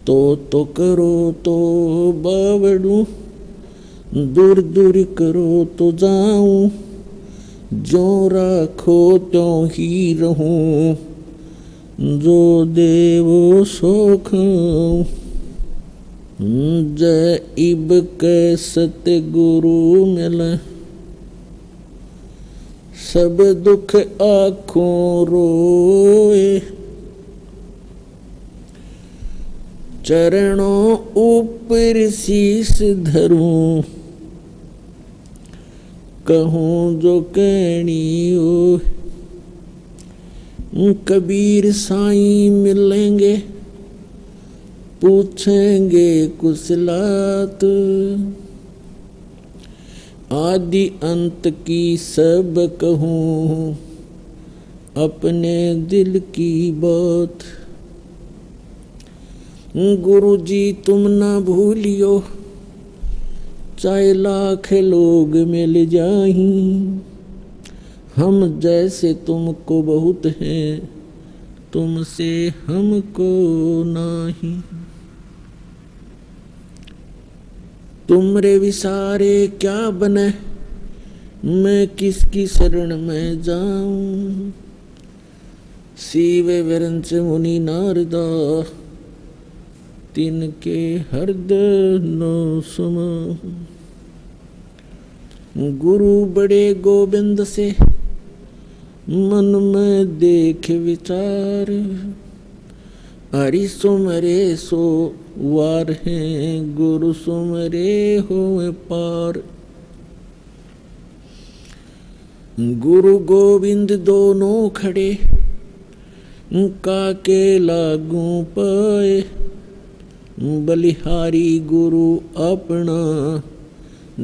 तो करो तो बावड़ू, दूर दूर करो तो जाऊं, जो राखो त्यों ही रहूं, जो देवो सो खाऊं। जय इब के सतगुरु मिले, सब दुख आँखों रोए। चरणों ऊपर शीस धरूं, कहूँ जो कहनी हो। कबीर साईं मिलेंगे, पूछेंगे कुशलात, आदि अंत की सब कहूँ, अपने दिल की बात। गुरु जी तुम ना भूलियो, चाहे लाख लोग मिल जाहीं, हम जैसे तुमको बहुत हैं, तुमसे हमको नहीं। तुमरे विसारे क्या बने, मैं किसकी शरण में जाऊं। शिव विरंच मुनि नारदा, तिनके हृदय न समाऊं। गुरु बड़े गोविंद से, मन में देख विचार, हरि सुमरे सो वार हैं, गुरु सुमरे हो पार। गुरु गोविंद दोनों खड़े, काके लागू पाए, बलिहारी गुरु अपना,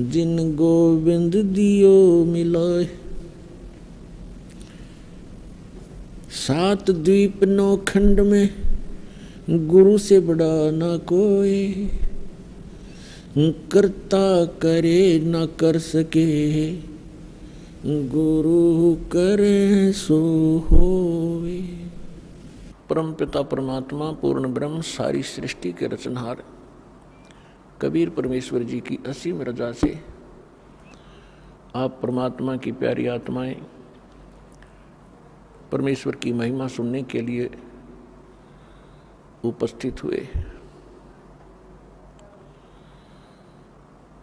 जिन गोविंद दियो मिलाए। सात द्वीप नौ खंड में, गुरु से बड़ा न कोई, करता करे न कर सके, गुरु करे सो होवे। परमपिता परमात्मा पूर्ण ब्रह्म सारी सृष्टि के रचनहार कबीर परमेश्वर जी की असीम रजा से आप परमात्मा की प्यारी आत्माएं परमेश्वर की महिमा सुनने के लिए उपस्थित हुए।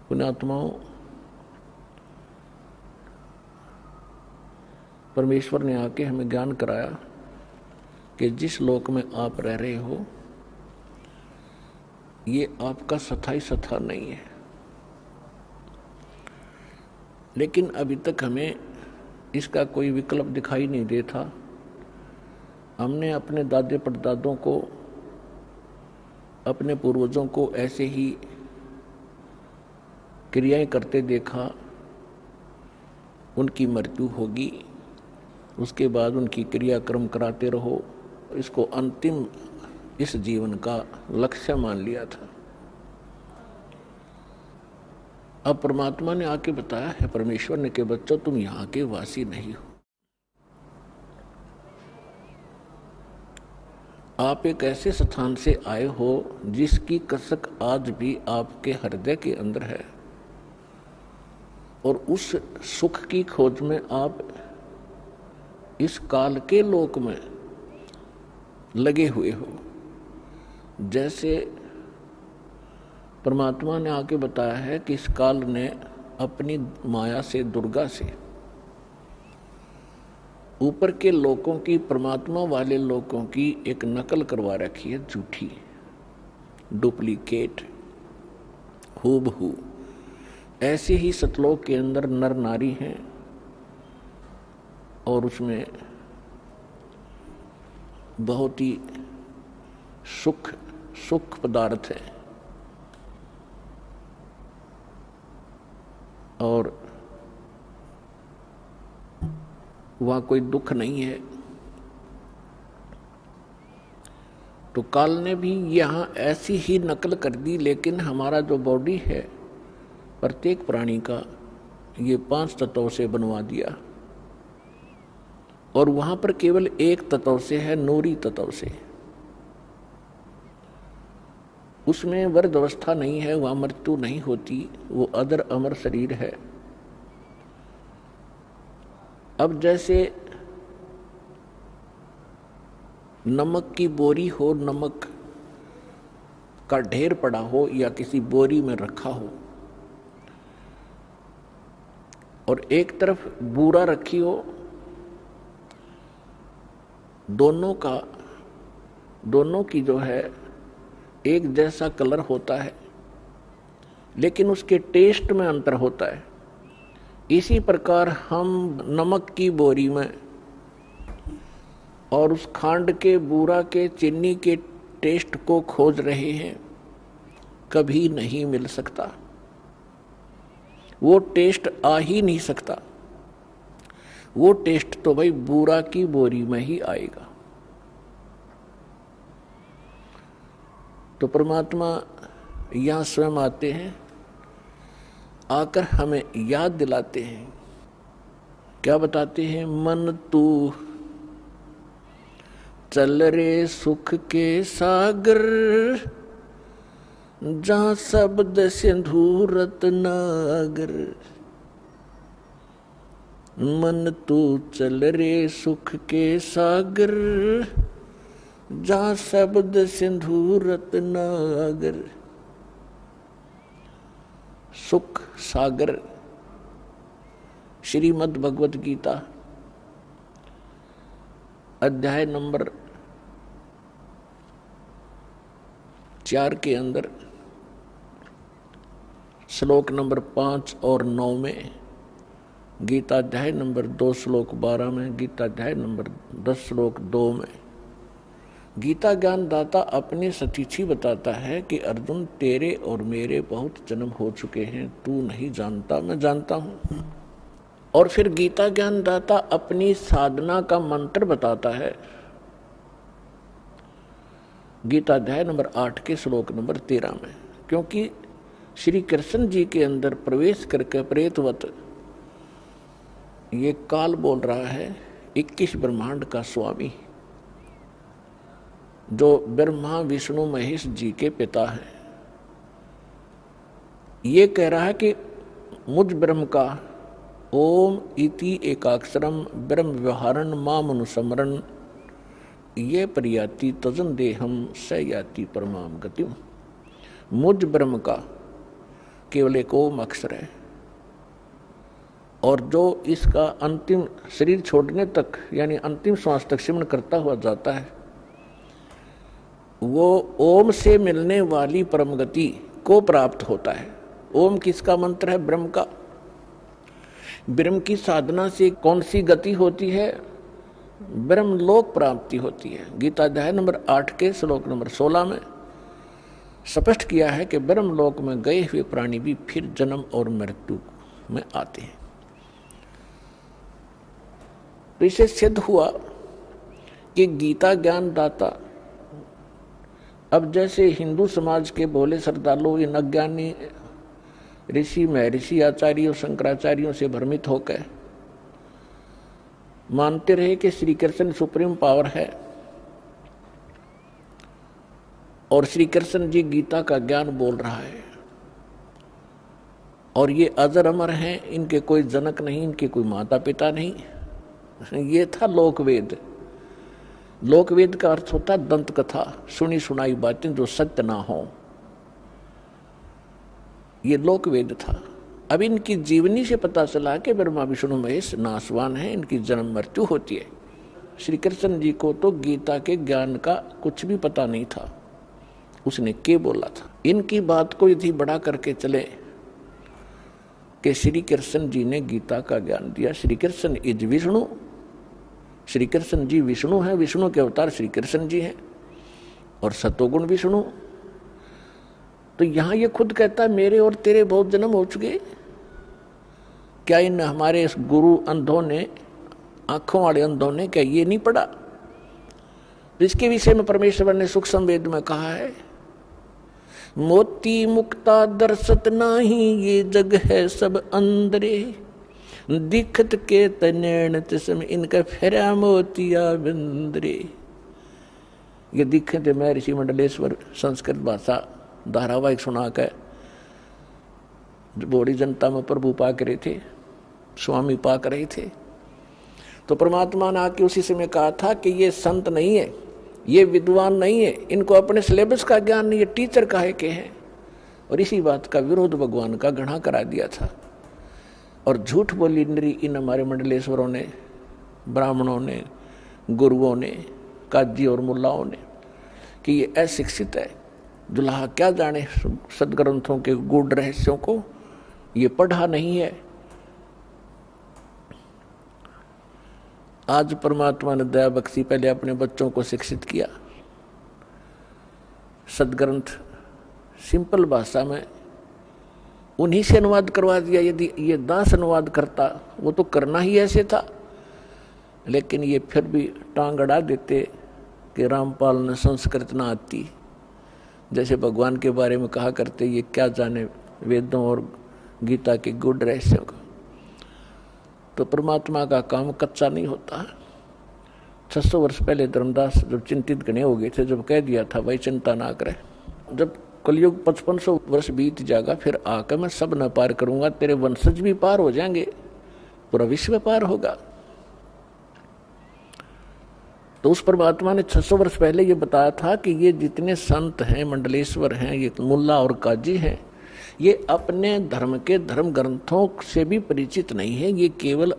पुण्यात्माओं, परमेश्वर ने आके हमें ज्ञान कराया कि जिस लोक में आप रह रहे हो ये आपका स्थायी स्थान नहीं है। लेकिन अभी तक हमें इसका कोई विकल्प दिखाई नहीं देता। हमने अपने दादे परदादों को, अपने पूर्वजों को ऐसे ही क्रियाएं करते देखा। उनकी मृत्यु होगी, उसके बाद उनकी क्रियाक्रम कराते रहो, इसको अंतिम इस जीवन का लक्ष्य मान लिया था। अब परमात्मा ने आके बताया है, परमेश्वर ने कि बच्चों तुम यहाँ के वासी नहीं हो, आप एक ऐसे स्थान से आए हो जिसकी कसक आज भी आपके हृदय के अंदर है, और उस सुख की खोज में आप इस काल के लोक में लगे हुए हो। जैसे परमात्मा ने आके बताया है कि इस काल ने अपनी माया से, दुर्गा से ऊपर के लोकों की, परमात्मा वाले लोकों की एक नकल करवा रखी है, झूठी, डुप्लीकेट, हूबहू। ऐसे ही सतलोक के अंदर नर नारी हैं और उसमें बहुत ही सुख पदार्थ है और वहाँ कोई दुख नहीं है। तो काल ने भी यहाँ ऐसी ही नकल कर दी, लेकिन हमारा जो बॉडी है प्रत्येक प्राणी का ये 5 तत्वों से बनवा दिया, और वहाँ पर केवल एक तत्व से है, नूरी तत्व से। उसमें वृद्ध अवस्था नहीं है, वहां मृत्यु नहीं होती, वो अदर अमर शरीर है। अब जैसे नमक की बोरी हो, नमक का ढेर पड़ा हो या किसी बोरी में रखा हो, और एक तरफ बूरा रखी हो, दोनों की जो है एक जैसा कलर होता है, लेकिन उसके टेस्ट में अंतर होता है। इसी प्रकार हम नमक की बोरी में और उस खांड के, बूरा के, चीनी के टेस्ट को खोज रहे हैं, कभी नहीं मिल सकता। वो टेस्ट आ ही नहीं सकता। वो टेस्ट तो भाई बूरा की बोरी में ही आएगा। तो परमात्मा यहां स्वयं आते हैं, आकर हमें याद दिलाते हैं। क्या बताते हैं? मन तू चल रे सुख के सागर, जहां शब्द सिंधु रत्नागर। मन तू चल रे सुख के सागर, जहां शब्द सिंधु रत्नागर। सुख सागर, श्रीमद् भगवत गीता अध्याय नंबर 4 के अंदर श्लोक नंबर 5 और 9 में, गीता अध्याय नंबर 2 श्लोक 12 में, गीता अध्याय नंबर 10 श्लोक 2 में गीता ज्ञान दाता अपने सतीची बताता है कि अर्जुन, तेरे और मेरे बहुत जन्म हो चुके हैं, तू नहीं जानता, मैं जानता हूं। और फिर गीता ज्ञान दाता अपनी साधना का मंत्र बताता है, गीता अध्याय नंबर 8 के श्लोक नंबर 13 में। क्योंकि श्री कृष्ण जी के अंदर प्रवेश करके प्रेतवत ये काल बोल रहा है, 21 ब्रह्मांड का स्वामी, जो ब्रह्मा विष्णु महेश जी के पिता हैं, ये कह रहा है कि मुझ ब्रह्म का ओम इति एकाक्षरम ब्रह्म व्यवहारन माम अनुस्मरण, ये प्रयाति तजन देहम स याति परमाम गतिम। मुझ ब्रह्म का केवल एक ओम अक्षर है, और जो इसका अंतिम शरीर छोड़ने तक यानी अंतिम श्वास तक सिमरण करता हुआ जाता है, वो ओम से मिलने वाली परम गति को प्राप्त होता है। ओम किसका मंत्र है? ब्रह्म का। ब्रह्म की साधना से कौन सी गति होती है? ब्रह्म लोक प्राप्ति होती है। गीता अध्याय नंबर 8 के श्लोक नंबर 16 में स्पष्ट किया है कि ब्रह्म लोक में गए हुए प्राणी भी फिर जन्म और मृत्यु में आते हैं। तो इसे सिद्ध हुआ कि गीता ज्ञान दाता, अब जैसे हिंदू समाज के भोले श्रद्धालु इन अज्ञानी ऋषि महर्षि आचार्यों शंकराचार्यों से भ्रमित होकर मानते रहे कि श्री कृष्ण सुप्रीम पावर है और श्री कृष्ण जी गीता का ज्ञान बोल रहा है, और ये अजर अमर हैं, इनके कोई जनक नहीं, इनके कोई माता पिता नहीं। ये था लोकवेद। लोकवेद का अर्थ होता है दंत कथा, सुनी सुनाई बातें जो सत्य ना हो, ये लोकवेद था। अब इनकी जीवनी से पता चला कि ब्रह्मा विष्णु महेश नासवान है, इनकी जन्म मृत्यु होती है। श्री कृष्ण जी को तो गीता के ज्ञान का कुछ भी पता नहीं था, उसने क्या बोला था। इनकी बात को यदि बड़ा करके चले कि श्री कृष्ण जी ने गीता का ज्ञान दिया। श्री कृष्ण इज विष्णु, श्री कृष्ण जी विष्णु है, विष्णु के अवतार श्री कृष्ण जी हैं, और सतोगुण विष्णु। तो यहां ये खुद कहता है मेरे और तेरे बहुत जन्म हो चुके। क्या इन हमारे इस गुरु अंधों ने, आंखों वाले अंधों ने क्या ये नहीं पढ़ा? तो इसके विषय में परमेश्वर ने सुख संवेद में कहा है, मोती मुक्ता दर्शत नाही, ये जग है सब अंदरे, दिखत के तनैण तिसम इनका फेरा मोतिया बिंदरे। ये दिखते मैं ऋषि मंडलेश्वर संस्कृत भाषा धारावाहिक सुना के बड़ी जनता में प्रभु पाक रहे थे, स्वामी पाक रहे थे। तो परमात्मा ने आके उसी समय कहा था कि ये संत नहीं है, ये विद्वान नहीं है, इनको अपने सिलेबस का ज्ञान नहीं है, टीचर काहे के हैं। और इसी बात का विरोध भगवान का घृणा करा दिया था। और झूठ बोली निरी इन हमारे मंडलेश्वरों ने, ब्राह्मणों ने, गुरुओं ने, काजी और मुल्लाओं ने कि ये अशिक्षित है, दुल्हा क्या जाने सदग्रंथों के गूढ़ रहस्यों को, ये पढ़ा नहीं है। आज परमात्मा ने दया बख्शी, पहले अपने बच्चों को शिक्षित किया, सदग्रंथ सिंपल भाषा में उन्हीं से अनुवाद करवा दिया। यदि ये दास अनुवाद करता, वो तो करना ही ऐसे था, लेकिन ये फिर भी टांग अड़ा देते कि रामपाल ने संस्कृत ना आती, जैसे भगवान के बारे में कहा करते ये क्या जाने वेदों और गीता के गूढ़ रहस्यों का। तो परमात्मा का काम कच्चा नहीं होता। 600 वर्ष पहले धर्मदास जब चिंतित गणे हो गए थे, जब कह दिया था भाई चिंता ना करे, जब कलयुग 5500 वर्ष बीत जाएगा फिर आकर मैं सब न पार करूंगा, तेरे वंशज भी पार हो जाएंगे, पूरा विश्व पार होगा। तो उस परमात्मा ने 600 वर्ष पहले ये बताया था कि ये जितने संत हैं, मंडलेश्वर हैं, ये मुल्ला और काजी हैं, ये अपने धर्म के धर्म ग्रंथों से भी परिचित नहीं है। ये केवल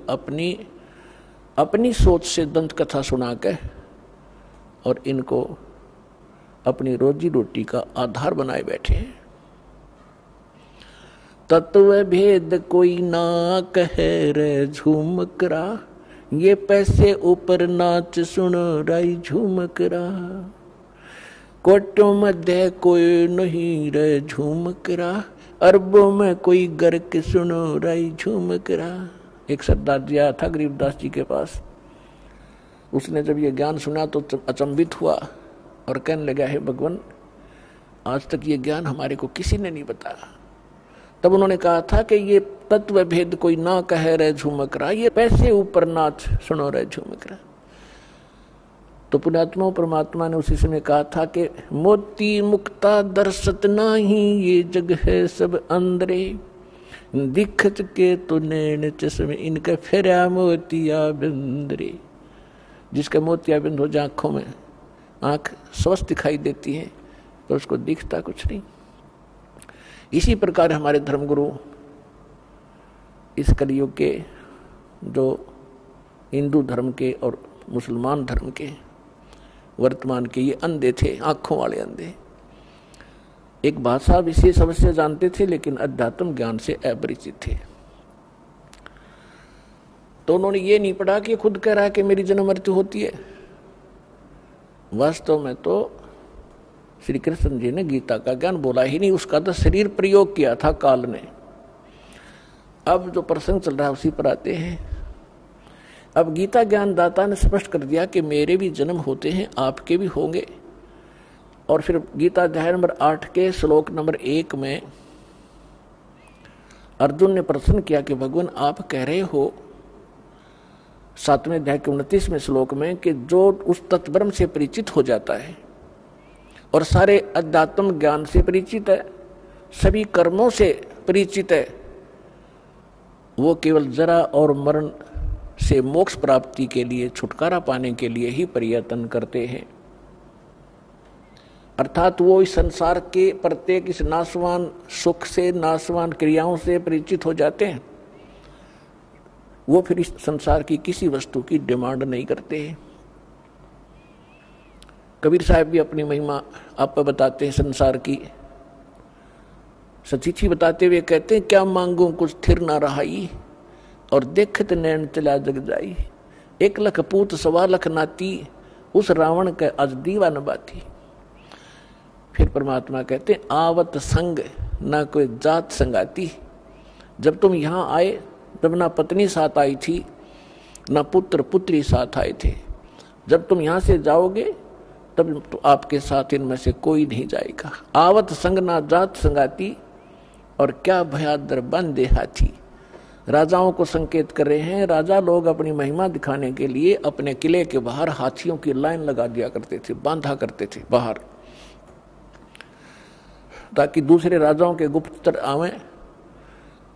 अपनी सोच से दंत कथा सुना के और इनको अपनी रोजी रोटी का आधार बनाए बैठे हैं। तत्व भेद कोई ना कहे रे झूमकरा, ये पैसे ऊपर नाच सुनो राई झूमकरा, कोटों मध्य कोई नहीं रे झूमकरा, अरबों में कोई गर्क सुनो राई झूमकरा। एक सरदार जी आया था गरीबदास जी के पास, उसने जब ये ज्ञान सुना तो अचंभित हुआ और कहने लगा, है भगवान आज तक ये ज्ञान हमारे को किसी ने नहीं बताया। तब उन्होंने कहा था कि ये तत्व भेद कोई ना कहे रे झूमकरा, ये पैसे ऊपर नाच सुनो रे झूमकरा। तो पुण्यात्मा परमात्मा ने उसी समय कहा था कि मोती मुक्ता दर्शत नाही, ये जग है सब अंदरे, दिखत के तो नैन चश्मे इनके फेरा मोतिया बिंदरे। जिसका मोतिया बिंद हो जाए आंखों में, आंख स्वस्थ दिखाई देती है तो उसको दिखता कुछ नहीं। इसी प्रकार हमारे धर्मगुरु इस कलयुग के, जो हिंदू धर्म के और मुसलमान धर्म के वर्तमान के, ये अंधे थे, आंखों वाले अंधे। एक भाषा विशेष अवश्य जानते थे लेकिन अध्यात्म ज्ञान से अपरिचित थे। तो उन्होंने ये नहीं पढ़ा कि खुद कह रहा है कि मेरी जन्म मृत्यु होती है। वास्तव में तो श्री कृष्ण जी ने गीता का ज्ञान बोला ही नहीं, उसका तो शरीर प्रयोग किया था काल ने। अब जो प्रसंग चल रहा है उसी पर आते हैं। अब गीता ज्ञान दाता ने स्पष्ट कर दिया कि मेरे भी जन्म होते हैं, आपके भी होंगे। और फिर गीता अध्याय नंबर 8 के श्लोक नंबर 1 में अर्जुन ने प्रश्न किया कि भगवान आप कह रहे हो 7वें अध्याय के 29वें श्लोक में कि जो उस तत्ब्रह्म से परिचित हो जाता है और सारे अध्यात्म ज्ञान से परिचित है, सभी कर्मों से परिचित है, वो केवल जरा और मरण से मोक्ष प्राप्ति के लिए, छुटकारा पाने के लिए ही प्रयत्न करते हैं। अर्थात वो इस संसार के प्रत्येक इस नाशवान सुख से, नाशवान क्रियाओं से परिचित हो जाते हैं। वो फिर इस संसार की किसी वस्तु की डिमांड नहीं करते हैं। कबीर साहब भी अपनी महिमा आप बताते हैं संसार की, सचीची बताते हुए कहते हैं, क्या मांगू कुछ थिर ना रहाई, और देखत नैन चला जग जाई, 1 लख पूत 1.25 लाख नाती, उस रावण के अज दीवा न बाती। फिर परमात्मा कहते हैं, आवत संग ना कोई जात संगाती। जब तुम यहाँ आए तब ना पत्नी साथ आई थी, ना पुत्र पुत्री साथ आए थे। जब तुम यहाँ से जाओगे तब तो आपके साथ इनमें से कोई नहीं जाएगा। आवत संग ना जात संगाती, और क्या भयादर बंदे हाथी। राजाओं को संकेत कर रहे हैं। राजा लोग अपनी महिमा दिखाने के लिए अपने किले के बाहर हाथियों की लाइन लगा दिया करते थे, बांधा करते थे बाहर। ताकि दूसरे राजाओं के गुप्तचर आवें।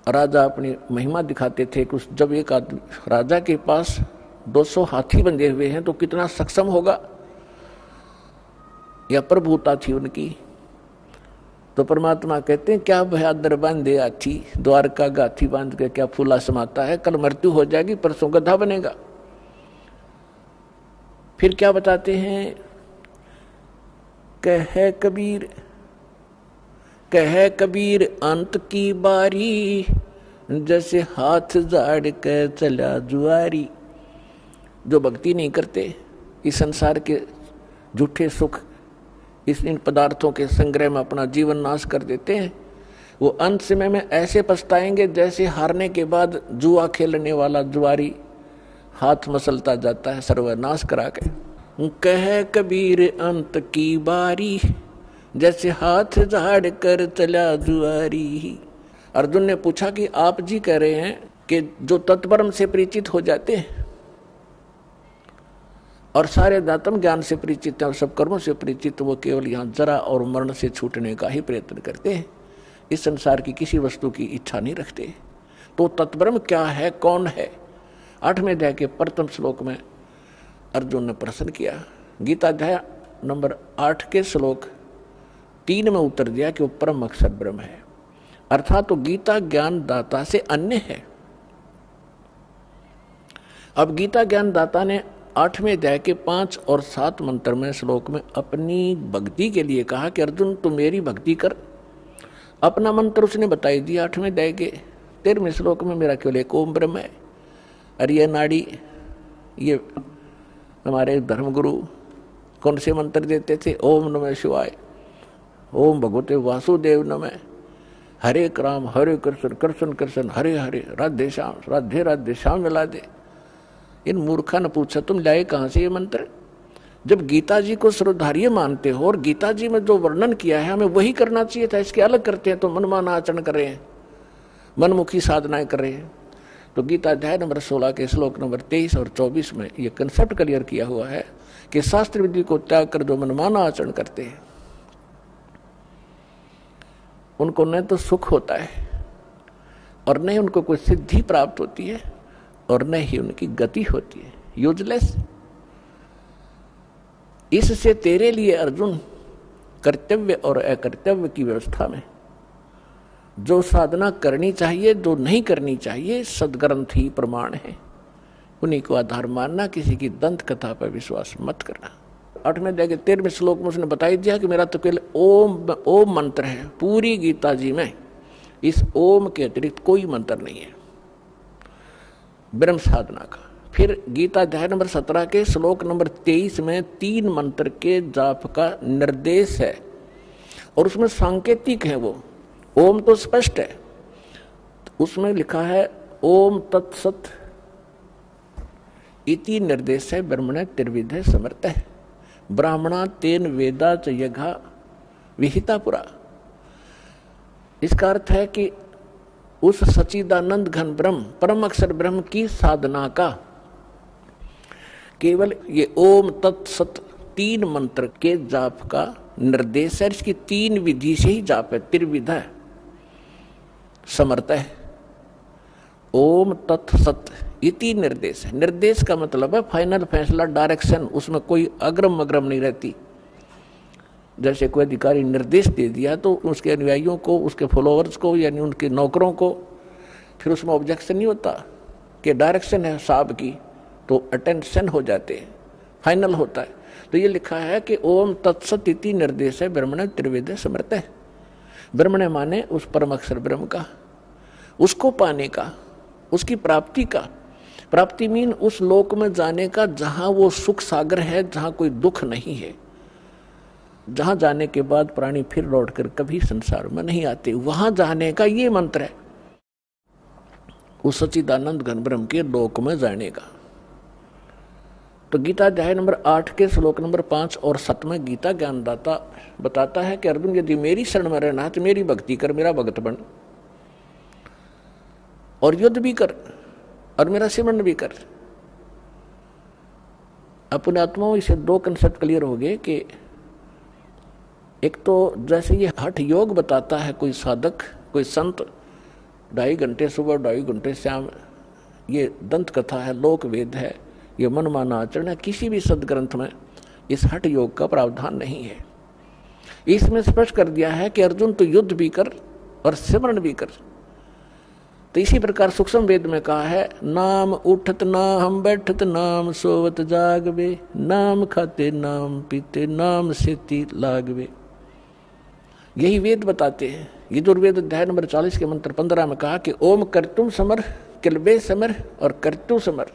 राजा अपनी महिमा दिखाते थे कि जब एक आदमी राजा के पास 200 हाथी बंधे हुए हैं तो कितना सक्षम होगा, या प्रभुता थी उनकी। तो परमात्मा कहते हैं क्या भयादर बांधे हाथी, द्वारका गाथी बांध के क्या फूला समाता है, कल मृत्यु हो जाएगी परसों गधा बनेगा। फिर क्या बताते हैं, कह कबीर अंत की बारी, जैसे हाथ झाड़ के चला जुआरी। जो भक्ति नहीं करते, इस संसार के झूठे सुख, इन पदार्थों के संग्रह में अपना जीवन नाश कर देते हैं, वो अंत समय में ऐसे पछताएंगे जैसे हारने के बाद जुआ खेलने वाला जुआरी हाथ मसलता जाता है सर्वनाश करा के। कह कबीर अंत की बारी, जैसे हाथ झाड़ कर चला जुआरी। अर्जुन ने पूछा कि आप जी कह रहे हैं कि जो तत्परम से परिचित हो जाते हैं और सारे दातम ज्ञान से परिचित है और सब कर्मों से परिचित, वो केवल यहाँ जरा और मरण से छूटने का ही प्रयत्न करते हैं, इस संसार की किसी वस्तु की इच्छा नहीं रखते। तो तत्परम क्या है, कौन है? 8वें अध्याय के प्रथम श्लोक में अर्जुन ने प्रश्न किया। गीता अध्याय नंबर 8 के श्लोक 3 में उत्तर दिया कि वो परम अक्षर ब्रह्म है, अर्थात तो गीता ज्ञान दाता से अन्य है। अब गीता ज्ञान दाता ने 8वें अध्याय के 5 और 7 मंत्र में श्लोक में अपनी भक्ति के लिए कहा कि अर्जुन तू मेरी भक्ति कर। अपना मंत्र उसने बताई दिया 8वें अध्याय के 13वें श्लोक में, मेरा केवल एक ओम ब्रह्म है। और ये नाड़ी, ये हमारे धर्मगुरु कौन से मंत्र देते थे? ओम नमः शिवाय, ओम भगवते वासुदेव नमः, हरे राम हरे कृष्ण कृष्ण कृष्ण हरे हरे, राधे श्याम राधे राधे श्याम मिला दे। इन मूर्खा ने पूछा तुम लाए कहां से ये मंत्र? जब गीता जी को सर्वधार्य मानते हो और गीता जी में जो वर्णन किया है हमें वही करना चाहिए था, इसके अलग करते हैं तो मनमाना आचरण कर रहे हैं, मनमुखी साधनाएं कर रहे हैं। तो गीता अध्याय नंबर 16 के श्लोक नंबर 23 और 24 में ये कंसेप्ट क्लियर किया हुआ है कि शास्त्र विधि को त्याग कर जो मनमाना आचरण करते हैं उनको न तो सुख होता है और न ही उनको कोई सिद्धि प्राप्त होती है और न ही उनकी गति होती है, यूजलेस। इससे तेरे लिए अर्जुन कर्तव्य और अकर्तव्य की व्यवस्था में जो साधना करनी चाहिए, जो नहीं करनी चाहिए, सदग्रंथ ही प्रमाण है, उन्हीं को आधार मानना, किसी की दंत कथा पर विश्वास मत करना। 8वें अध्याय के 13वें श्लोक में उसने बताई दिया कि मेरा तो केवल ओम मंत्र है। पूरी गीता जी में इस ओम के अतिरिक्त कोई मंत्र नहीं है ब्रह्म साधना का। फिर गीता अध्याय नंबर 17 के श्लोक नंबर 23 में 3 मंत्र के जाप का निर्देश है और उसमें सांकेतिक है। वो ओम तो स्पष्ट है, उसमें लिखा है ओम तत्सत इति निर्देश है ब्रह्मण त्रिविध समर्थ है, ब्राह्मणा तेन वेदा च यज्ञा विहिता पुरा। इसका अर्थ है कि उस सच्चिदानंद घन ब्रह्म परम अक्षर ब्रह्म की साधना का केवल ये ओम तत्सत 3 मंत्र के जाप का निर्देश है। इसकी 3 विधि से ही जाप है, त्रिविध है, समर्थ है। ओम तत्सत इति निर्देश है। निर्देश का मतलब है फाइनल फैसला, डायरेक्शन, उसमें कोई अग्रम अग्रम नहीं रहती। जैसे कोई अधिकारी निर्देश दे दिया तो उसके अनुयायियों को, उसके फॉलोअर्स को, यानी उनके नौकरों को फिर उसमें ऑब्जेक्शन नहीं होता कि डायरेक्शन है साहब की, तो अटेंशन हो जाते हैं, फाइनल होता है। तो ये लिखा है कि ओम तत्सत इति निर्देश है ब्रह्मण त्रिवेद समर्थ है। ब्रह्मण माने उस परम अक्षर ब्रह्म का, उसको पाने का, उसकी प्राप्ति का। प्राप्ति मीन उस लोक में जाने का जहां वो सुख सागर है, जहां कोई दुख नहीं है, जहां जाने के बाद प्राणी फिर लौटकर कभी संसार में नहीं आते, वहां जाने का ये मंत्र है, उस सच्चिदानंद घन ब्रह्म के लोक में जाने का। तो गीता अध्याय नंबर 8 के श्लोक नंबर 5 और 7 में गीता ज्ञानदाता बताता है कि अर्जुन यदि मेरी शरण में रहना है तो मेरी भक्ति कर, मेरा भक्त बन, और युद्ध भी कर और मेरा सिमरन भी कर। अपने आत्माओं इसे 2 कंसेप्ट क्लियर हो गए कि एक तो जैसे ये हठ योग बताता है कोई साधक, कोई संत, 2.5 घंटे सुबह 2.5 घंटे शाम, ये दंत कथा है, लोक वेद है, ये मनमाना आचरण है। किसी भी सदग्रंथ में इस हठ योग का प्रावधान नहीं है। इसमें स्पष्ट कर दिया है कि अर्जुन तो युद्ध भी कर और सिमरण भी कर। तो इसी प्रकार सूक्ष्म वेद में कहा है, नाम उठत ना हम बैठत, नाम सोवत जागवे, नाम खाते नाम पीते, नाम सेती लागवे। यही वेद बताते हैं। यजुर्वेद अध्याय नंबर 40 के मंत्र 15 में कहा कि ओम कर्तुम समर, किलबे समर और कर्तु समर।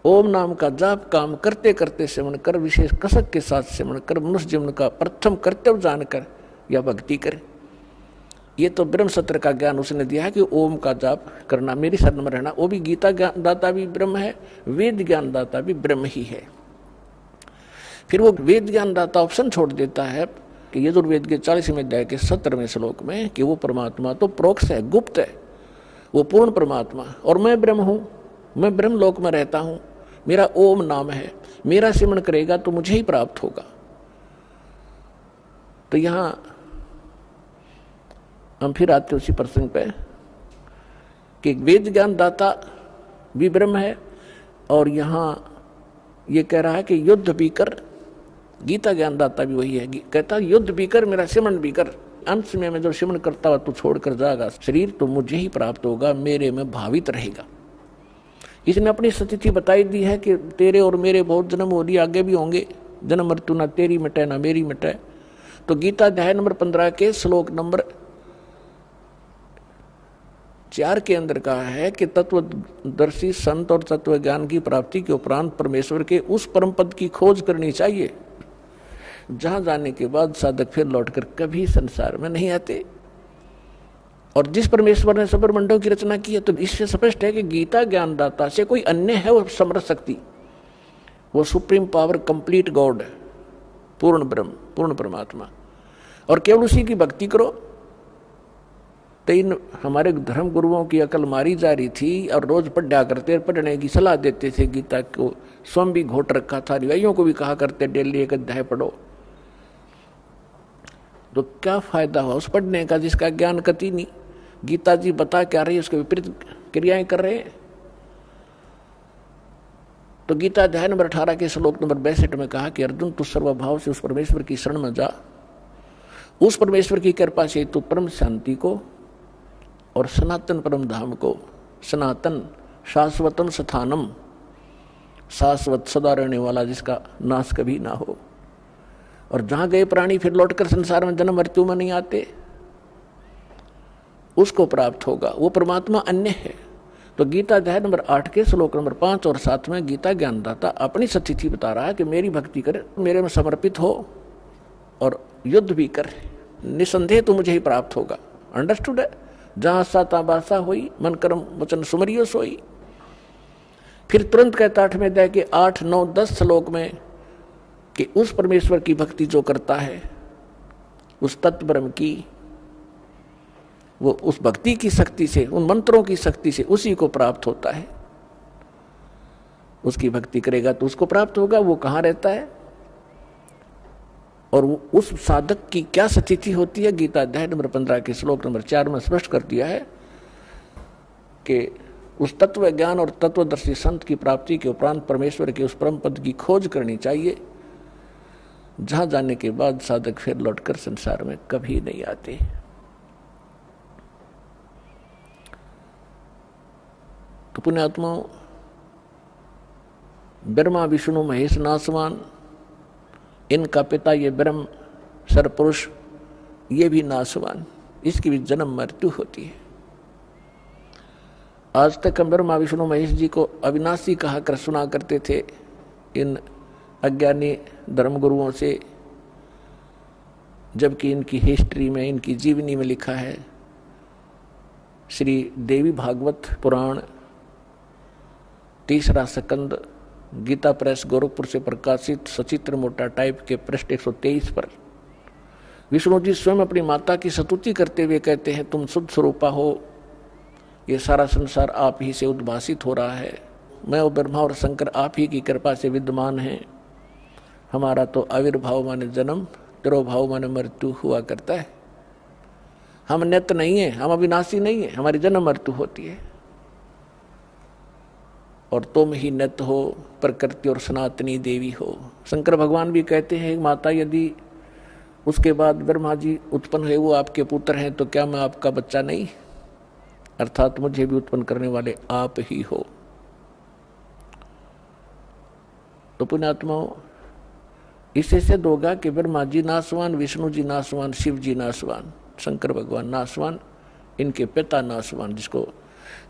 ओम नाम का जाप काम करते करते सेवन कर, विशेष कसक के साथ सेवन कर, मनुष्य जीवन का प्रथम कर्तव्य जानकर या भक्ति कर। ये तो ब्रह्म सत्र का ज्ञान उसने दिया है कि ओम का जाप करना, मेरी शरण में रहना। वो भी गीता ज्ञान दाता भी ब्रह्म है, वेद ज्ञान दाता भी ब्रह्म ही है। फिर वो वेद ज्ञान दाता ऑप्शन छोड़ देता है कि यजुर्वेद के 40वें अध्याय के 17वें श्लोक में कि वो परमात्मा तो प्रोक्ष है, गुप्त है, वो पूर्ण परमात्मा, और मैं ब्रह्म हूं, मैं ब्रह्म लोक में रहता हूं, मेरा ओम नाम है, मेरा सिमरण करेगा तो मुझे ही प्राप्त होगा। तो यहां हम फिर आते उसी प्रसंग पे कि वेद ज्ञान दाता भी ब्रह्म है, और यहां ये कह रहा है कि युद्ध भी कर, गीता ज्ञान दाता भी वही है, कहता युद्ध भी कर, मेरा सिमरण भी कर। अंत में मैं जब सिमरण करता हुआ तू छोड़कर जाएगा शरीर तो मुझे ही प्राप्त होगा, मेरे में भावित रहेगा। इसने अपनी स्थिति बताई दी है कि तेरे और मेरे बहुत जन्म हो लिए, आगे भी होंगे, जन्म मृत्यु ना तेरी मिटे ना मेरी मिटे। तो गीता अध्याय नंबर 15 के श्लोक नंबर 4 के अंदर कहा है कि तत्वदर्शी संत और तत्व ज्ञान की प्राप्ति के उपरांत परमेश्वर के उस परम पद की खोज करनी चाहिए जहां जाने के बाद साधक फिर लौटकर कभी संसार में नहीं आते। और जिस परमेश्वर ने ब्रह्मांडों की रचना की है, तो इससे स्पष्ट है कि गीता ज्ञानदाता से कोई अन्य है वो समर्थ शक्ति, वो सुप्रीम पावर, कंप्लीट गॉड, पूर्ण ब्रह्म, पूर्ण परमात्मा, और केवल उसी की भक्ति करो। तो इन हमारे धर्म गुरुओं की अकल मारी जा रही थी और रोज पढ़ा करते, पढ़ने की सलाह देते थे, गीता को स्वयं भी घोट रखा था, अनुयायियों को भी कहा करते डेली एक अध्याय पढ़ो। तो क्या फायदा हुआ उस पढ़ने का जिसका ज्ञान कति नहीं। गीता जी बता क्या रही है, उसके विपरीत क्रियाएं कर रहे हैं। तो गीता अध्याय नंबर 18 के श्लोक नंबर 62 में कहा कि अर्जुन तू सर्वभाव से उस परमेश्वर की शरण में जा, उस परमेश्वर की कृपा से तू परम शांति को और सनातन परम धाम को, सनातन शाश्वतम स्थानम, शाश्वत सदा रहने वाला जिसका नाश कभी ना हो, और जहां गए प्राणी फिर लौटकर संसार में जन्म मृत्यु में नहीं आते, उसको प्राप्त होगा। वो परमात्मा अन्य है। तो गीता अध्याय नंबर 8 के श्लोक नंबर 5 और 7 में गीता ज्ञानदाता अपनी स्थिति बता रहा है कि मेरी भक्ति कर, मेरे में समर्पित हो और युद्ध भी कर, निसंदेह तो मुझे ही प्राप्त होगा। अंडरस्टूड है? जहां साता बासा हुई, मन कर्म वचन सुमरियो सोई। फिर तुरंत कहता 8वें अध्याय के 8, 9, 10 श्लोक में कि उस परमेश्वर की भक्ति जो करता है, उस तत्व ब्रह्म की, वो उस भक्ति की शक्ति से, उन मंत्रों की शक्ति से उसी को प्राप्त होता है। उसकी भक्ति करेगा तो उसको प्राप्त होगा। वो कहाँ रहता है और उस साधक की क्या स्थिति होती है, गीता अध्याय नंबर 15 के श्लोक नंबर 4 में स्पष्ट कर दिया है कि उस तत्व ज्ञान और तत्वदर्शी संत की प्राप्ति के उपरांत परमेश्वर के उस परम पद की खोज करनी चाहिए जहां जाने के बाद साधक फिर लौटकर संसार में कभी नहीं आते। तो पुण्यात्माओं, ब्रह्मा विष्णु महेश नासवान, इनका पिता ये ब्रह्म सरपुरुष, ये भी नासवान, इसकी भी जन्म मृत्यु होती है। आज तक हम ब्रह्मा विष्णु महेश जी को अविनाशी कहा कर सुना करते थे इन अज्ञानी धर्मगुरुओं से, जबकि इनकी हिस्ट्री में, इनकी जीवनी में लिखा है, श्री देवी भागवत पुराण 3रा स्कंद, गीता प्रेस गोरखपुर से प्रकाशित सचित्र मोटा टाइप के पृष्ठ 123 पर विष्णु जी स्वयं अपनी माता की स्तुति करते हुए कहते हैं, तुम शुद्ध स्वरूपा हो, ये सारा संसार आप ही से उद्भासित हो रहा है, मैं और ब्रह्मा और शंकर आप ही की कृपा से विद्यमान हैं, हमारा तो आविर्भाव माने जन्म तिरोभाव माने मृत्यु हुआ करता है। हम नित्य नहीं है, हम अविनाशी नहीं है, हमारी जन्म मृत्यु होती है। और तुम ही नित्य हो, प्रकृति और सनातनी देवी हो। शंकर भगवान भी कहते हैं माता यदि उसके बाद ब्रह्मा जी उत्पन्न हुए वो आपके पुत्र हैं तो क्या मैं आपका बच्चा नहीं? अर्थात मुझे भी उत्पन्न करने वाले आप ही हो। तो पुण्यात्माओं, इससे सिद्ध होगा कि ब्रह्मा जी नासवान, विष्णु जी नासवान, शिव जी नासवान, शंकर भगवान नासवान, इनके पिता नासवान, जिसको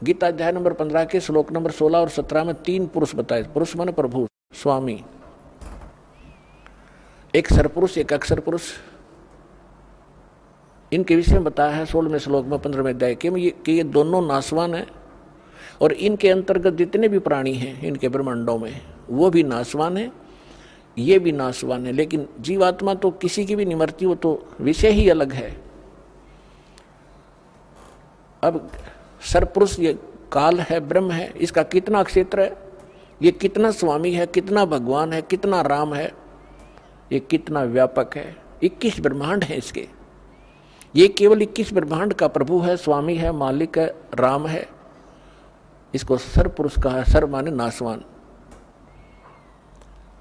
गीता अध्याय नंबर 15 के श्लोक नंबर 16 और 17 में 3 पुरुष बताए। पुरुष माने प्रभु, स्वामी, एक सरपुरुष, एक अक्षर पुरुष। इनके विषय में बताया है 16वें श्लोक में 15वें अध्याय कि ये दोनों नासवान हैं और इनके अंतर्गत जितने भी प्राणी हैं इनके ब्रह्मांडों में वो भी नासवान है, ये भी नासवान है। लेकिन जीवात्मा तो किसी की भी नहीं मरती, वो तो विषय ही अलग है। अब सरपुरुष ये काल है, ब्रह्म है, इसका कितना क्षेत्र है, ये कितना स्वामी है, कितना भगवान है, कितना राम है, ये कितना व्यापक है। 21 ब्रह्मांड है इसके। ये केवल 21 ब्रह्मांड का प्रभु है, स्वामी है, मालिक है, राम है। इसको सरपुरुष कहा है। सर माने नासवान।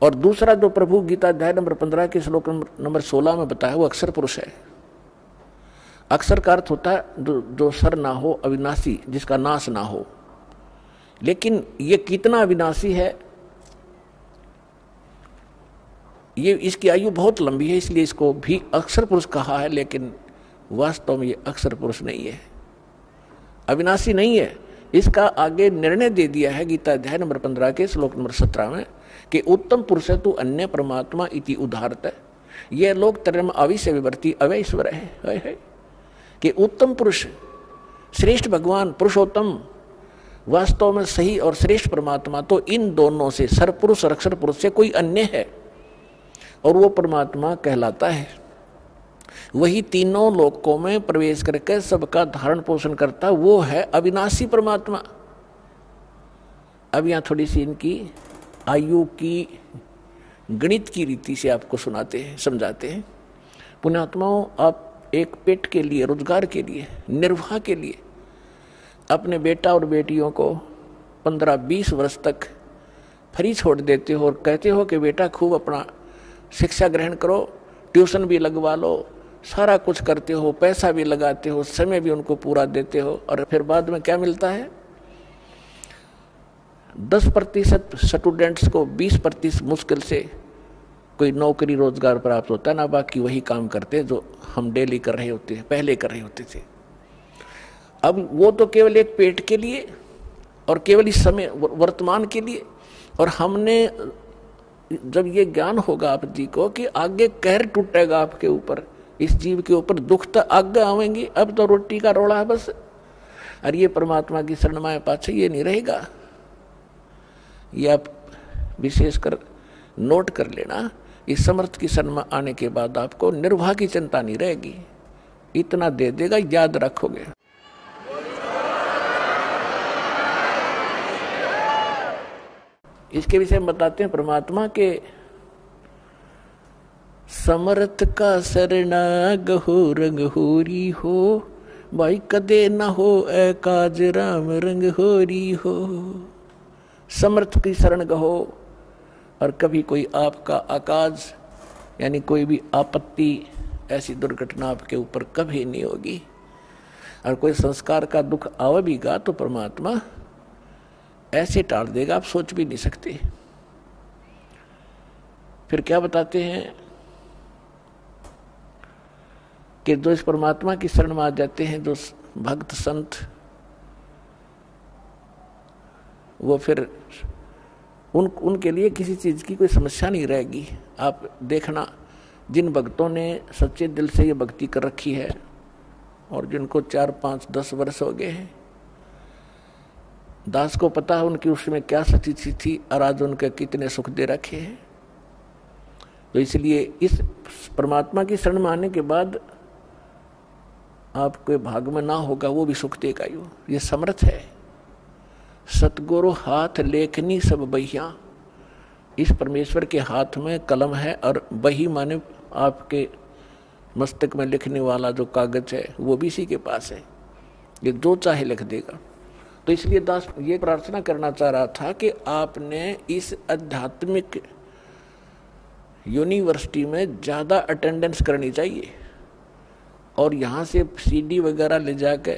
और दूसरा जो प्रभु गीता अध्याय नंबर 15 के श्लोक नंबर 16 में बताया वो अक्षर पुरुष है। अक्षर का अर्थ होता है जो सर ना हो, अविनाशी, जिसका नाश ना हो। लेकिन ये कितना अविनाशी है, ये इसकी आयु बहुत लंबी है, इसलिए इसको भी अक्षर पुरुष कहा है। लेकिन वास्तव में ये अक्षर पुरुष नहीं है, अविनाशी नहीं है। इसका आगे निर्णय दे दिया है गीता अध्याय नंबर 15 के श्लोक नंबर 17 में कि उत्तम पुरुष है तू अन्य परमात्मा इति उदाहरत है। यह लोक त्रयम अविश्य विवर्ती अवैश्वर है कि उत्तम पुरुष, श्रेष्ठ भगवान, पुरुषोत्तम, वास्तव में सही और श्रेष्ठ परमात्मा तो इन दोनों से, सरपुरुष और अक्षर पुरुष से कोई अन्य है और वो परमात्मा कहलाता है। वही तीनों लोकों में प्रवेश करके सबका धारण पोषण करता, वो है अविनाशी परमात्मा। अब यहां थोड़ी सी इनकी आयु की गणित की रीति से आपको सुनाते हैं, समझाते हैं। पुण्यात्माओं, आप एक पेट के लिए, रोजगार के लिए, निर्वाह के लिए अपने बेटा और बेटियों को 15-20 वर्ष तक फ्री छोड़ देते हो और कहते हो कि बेटा खूब अपना शिक्षा ग्रहण करो, ट्यूशन भी लगवा लो, सारा कुछ करते हो, पैसा भी लगाते हो, समय भी उनको पूरा देते हो, और फिर बाद में क्या मिलता है? 10% स्टूडेंट्स को 20% मुश्किल से कोई नौकरी रोजगार प्राप्त होता है ना, बाकी वही काम करते हैं जो हम डेली कर रहे होते हैं, पहले कर रहे होते थे। अब वो तो केवल एक पेट के लिए और केवल इस समय वर्तमान के लिए। और हमने जब ये ज्ञान होगा आप जी को कि आगे कहर टूटेगा आपके ऊपर, इस जीव के ऊपर दुख तो आगे आवेंगे, अब तो रोटी का रोड़ा है बस, अरे ये परमात्मा की शरण में पाछे ये नहीं रहेगा। ये आप विशेषकर नोट कर लेना, इस समर्थ की शरण में आने के बाद आपको निर्वाह की चिंता नहीं रहेगी। इतना दे देगा, याद रखोगे। इसके विषय में बताते हैं परमात्मा के समर्थ का शरणा गहो रंग होरी हो, भाई कदे न हो ए काज राम रंग होरी हो। समर्थ की शरण गहो, और कभी कोई आपका आकाज यानी कोई भी आपत्ति, ऐसी दुर्घटना आपके ऊपर कभी नहीं होगी। और कोई संस्कार का दुख आवेगा तो परमात्मा ऐसे टाल देगा, आप सोच भी नहीं सकते। फिर क्या बताते हैं कि जो इस परमात्मा की शरण में आ जाते हैं, जो भक्त संत, वो फिर उनके लिए किसी चीज की कोई समस्या नहीं रहेगी। आप देखना, जिन भक्तों ने सच्चे दिल से ये भक्ति कर रखी है और जिनको 4, 5, 10 वर्ष हो गए हैं, दास को पता है उनकी उसमें क्या स्थिति थी और आज उनके कितने सुख दे रखे हैं। तो इसलिए इस परमात्मा की शरण में आने के बाद आपके भाग में ना होगा वो भी सुख देगा। ये समर्थ है। सतगुरु हाथ लेखनी सब बहिया, इस परमेश्वर के हाथ में कलम है और बही माने आपके मस्तक में लिखने वाला जो कागज है वो भी इसी के पास है, ये जो चाहे लिख देगा। तो इसलिए दास ये प्रार्थना करना चाह रहा था कि आपने इस आध्यात्मिक यूनिवर्सिटी में ज़्यादा अटेंडेंस करनी चाहिए और यहाँ से सीडी वगैरह ले जाके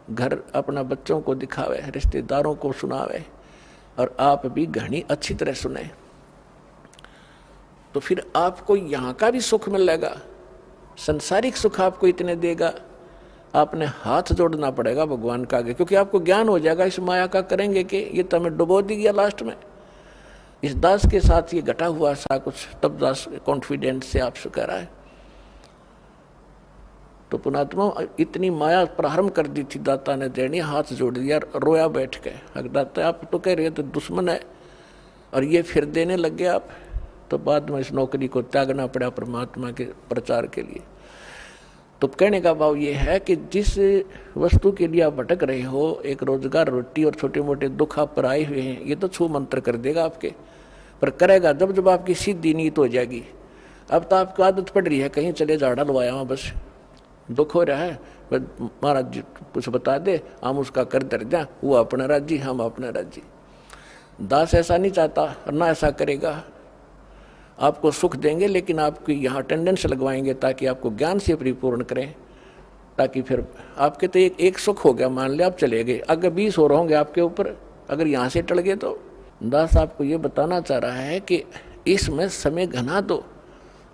घर अपना बच्चों को दिखावे, रिश्तेदारों को सुनावे और आप भी घनी अच्छी तरह सुने, तो फिर आपको यहाँ का भी सुख मिलेगा, संसारिक सुख आपको इतने देगा, आपने हाथ जोड़ना पड़ेगा भगवान का आगे, क्योंकि आपको ज्ञान हो जाएगा इस माया का करेंगे कि ये तो हमें डुबो दी गया लास्ट में। इस दास के साथ ये घटा हुआ सा कुछ, तब दास कॉन्फिडेंस से आपसे कह रहा है। तो पुणात्मा इतनी माया प्रारंभ कर दी थी, दाता ने देनी, हाथ जोड़ दिया, रोया बैठ के। अगर दाता आप तो कह रहे तो दुश्मन है और ये फिर देने लग गए आप, तो बाद में इस नौकरी को त्यागना पड़ा परमात्मा के प्रचार के लिए। तो कहने का भाव ये है कि जिस वस्तु के लिए आप भटक रहे हो, एक रोजगार, रोटी और छोटे मोटे दुख आप पर आए हुए हैं, ये तो छू मंत्र कर देगा आपके, पर करेगा जब जब आपकी सीधी नीयत हो जाएगी। अब तो आपको आदत पड़ रही है कहीं चले झाड़ा लवाया वहाँ, बस दुख हो रहा है, महाराज जी कुछ बता दे, हम उसका कर दर दें, वो अपना राजी, हम अपना राजी। दास ऐसा नहीं चाहता और ना ऐसा करेगा, आपको सुख देंगे लेकिन आपकी यहाँ अटेंडेंस लगवाएंगे ताकि आपको ज्ञान से परिपूर्ण करें, ताकि फिर आपके तो एक सुख हो गया, मान लिया आप चले गए, अगर 20 हो रहे होंगे आपके ऊपर, अगर यहाँ से टल गए तो। दास आपको ये बताना चाह रहा है कि इसमें समय घना दो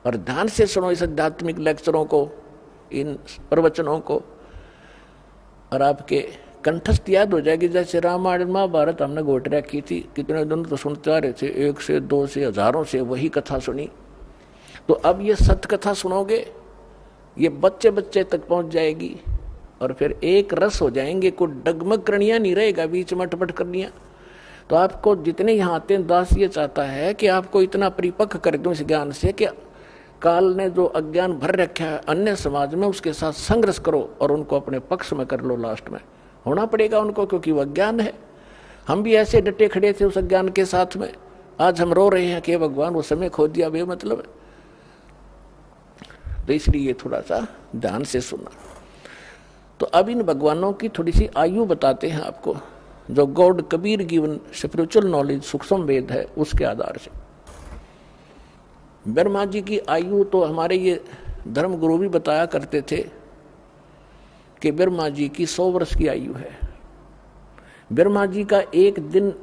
और ध्यान से सुनो इस आध्यात्मिक लेक्चरों को, इन प्रवचनों को, और आपके कंठस्थ याद हो जाएगी। जैसे रामायण महाभारत हमने घोटरिया की थी, कितने दिन तो सुनते आ रहे थे, 1 से 2 से हजारों से वही कथा सुनी। तो अब ये सत्य कथा सुनोगे, ये बच्चे बच्चे तक पहुंच जाएगी और फिर एक रस हो जाएंगे, कोई डगमग करणियां नहीं रहेगा, बीच में अटपट करनियां। तो आपको जितने यहाँ आते हैं, दास ये चाहता है कि आपको इतना परिपक्व कर दूं इस ज्ञान से कि काल ने जो अज्ञान भर रखा है अन्य समाज में, उसके साथ संघर्ष करो और उनको अपने पक्ष में कर लो। लास्ट में होना पड़ेगा उनको, क्योंकि वह अज्ञान है। हम भी ऐसे डटे खड़े थे उस अज्ञान के साथ में, आज हम रो रहे हैं कि भगवान वो समय खो दिया, बेमतलब है। तो इसलिए थोड़ा सा ध्यान से सुनना। तो अब इन भगवानों की थोड़ी सी आयु बताते हैं आपको, जो God Kabir given spiritual knowledge सूक्ष्म वेद है उसके आधार से। ब्रह्मा जी की आयु तो हमारे ये धर्म गुरु भी बताया करते थे कि ब्रह्मा जी की 100 वर्ष की आयु है। ब्रह्मा जी का एक दिन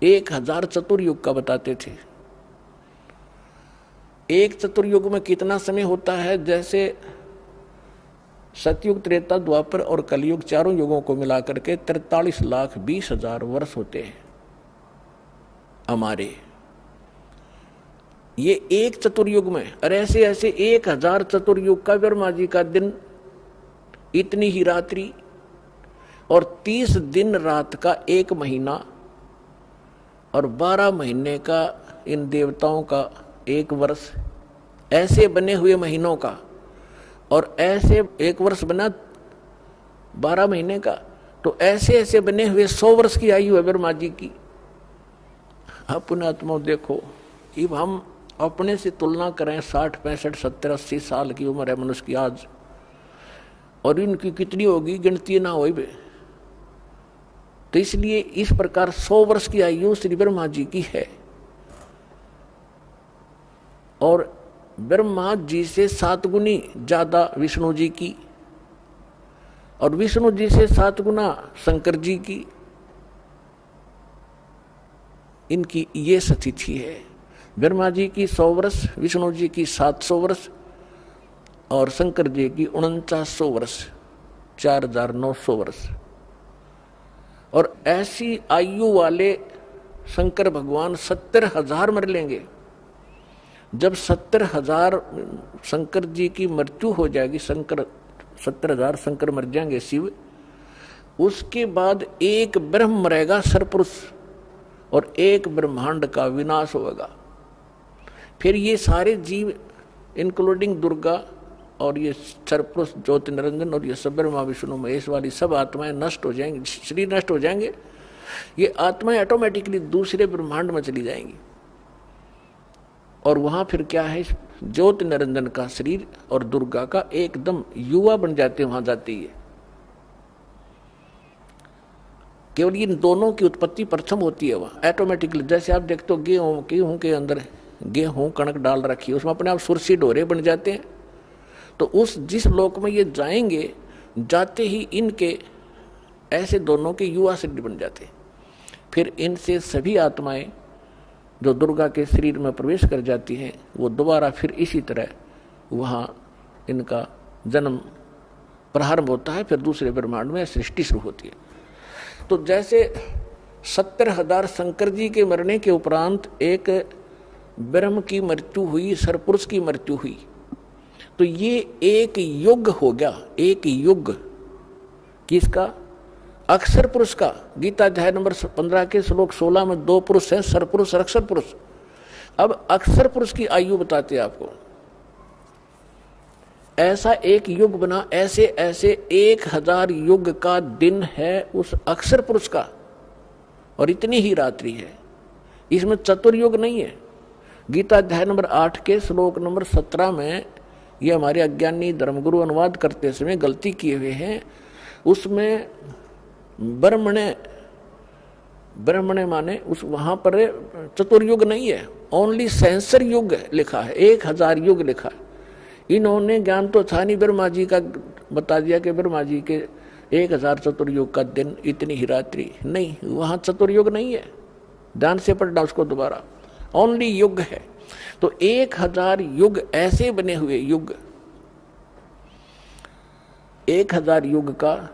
1000 चतुर्युग का बताते थे। एक चतुर्युग में कितना समय होता है, जैसे सतयुग, त्रेता, द्वापर और कलयुग, चारों युगों को मिलाकर के 43,20,000 वर्ष होते हैं हमारे ये एक चतुर्युग में। और ऐसे ऐसे 1000 चतुर्युग का ब्रह्मा जी का दिन, इतनी ही रात्रि, और 30 दिन रात का 1 महीना, और 12 महीने का इन देवताओं का 1 वर्ष, ऐसे बने हुए महीनों का। और ऐसे 1 वर्ष बना 12 महीने का, तो ऐसे ऐसे बने हुए 100 वर्ष की आयु है ब्रह्मा जी की। अपने आत्मा देखो, अब हम अपने से तुलना करें, 60, 65, 70, 80 साल की उम्र है मनुष्य की आज, और इनकी कितनी होगी, गिनती ना हो बे। तो इसलिए इस प्रकार 100 वर्ष की आयु श्री ब्रह्मा जी की है। और ब्रह्मा जी से 7 गुनी ज्यादा विष्णु जी की, और विष्णु जी से 7 गुना शंकर जी की। इनकी ये स्थिति है, ब्रह्मा जी की 100 वर्ष, विष्णु जी की 700 वर्ष, और शंकर जी की 4900 वर्ष, 4900 वर्ष। और ऐसी आयु वाले शंकर भगवान 70,000 मर लेंगे। जब 70,000 शंकर जी की मृत्यु हो जाएगी, 70,000 शंकर मर जाएंगे शिव, उसके बाद एक ब्रह्म मरेगा सरपुरुष, और एक ब्रह्मांड का विनाश होगा। फिर ये सारे जीव इंक्लूडिंग दुर्गा और ये सरपुरुष ज्योति निरंजन और ये सब ब्रह्मा विष्णु महेश वाली सब आत्माएं नष्ट हो जाएंगी, शरीर नष्ट हो जाएंगे। ये आत्माएं ऑटोमेटिकली दूसरे ब्रह्मांड में चली जाएंगी। और वहां फिर क्या है, ज्योति निरंजन का शरीर और दुर्गा का एकदम युवा बन जाते, वहां जाती है। केवल इन दोनों की उत्पत्ति प्रथम होती है वहां ऑटोमेटिकली। जैसे आप देखते हो गेहूं के अंदर गेहूं कणक डाल रखी है, उसमें अपने आप सुरसी डोरे बन जाते हैं। तो उस जिस लोक में ये जाएंगे, जाते ही इनके ऐसे दोनों के युवा शरीर बन जाते। फिर इनसे सभी आत्माएं जो दुर्गा के शरीर में प्रवेश कर जाती हैं, वो दोबारा फिर इसी तरह वहाँ इनका जन्म प्रारंभ होता है। फिर दूसरे ब्रह्मांड में सृष्टि शुरू होती है। तो जैसे 70,000 शंकर जी के मरने के उपरांत एक ब्रह्म की मृत्यु हुई, सरपुरुष की मृत्यु हुई, तो ये एक युग हो गया। एक युग किसका? अक्षर पुरुष का। गीता अध्याय नंबर 15 के श्लोक 16 में 2 पुरुष हैं, सरपुरुष और अक्षर पुरुष। अब अक्षर पुरुष की आयु बताते हैं आपको। ऐसा एक युग बना, ऐसे ऐसे 1000 युग का दिन है उस अक्षर पुरुष का, और इतनी ही रात्रि है। इसमें चतुर्युग नहीं है। गीता अध्याय नंबर 8 के श्लोक नंबर 17 में ये हमारे अज्ञानी धर्मगुरु अनुवाद करते समय गलती किए हुए हैं। उसमें ब्रह्मणे माने उस वहां पर चतुर्युग नहीं है, ओनली सेंसर युग लिखा है, 1000 युग लिखा है। इन्होंने ज्ञान तो था नहीं, ब्रह्मा जी का बता दिया कि ब्रह्मा जी के 1000 चतुर्युग का दिन, इतनी ही रात्रि। नहीं, वहां चतुर्युग नहीं है। ध्यान से पढ़ना उसको दोबारा, ओनली युग है। तो 1000 युग ऐसे बने हुए युग, 1000 युग का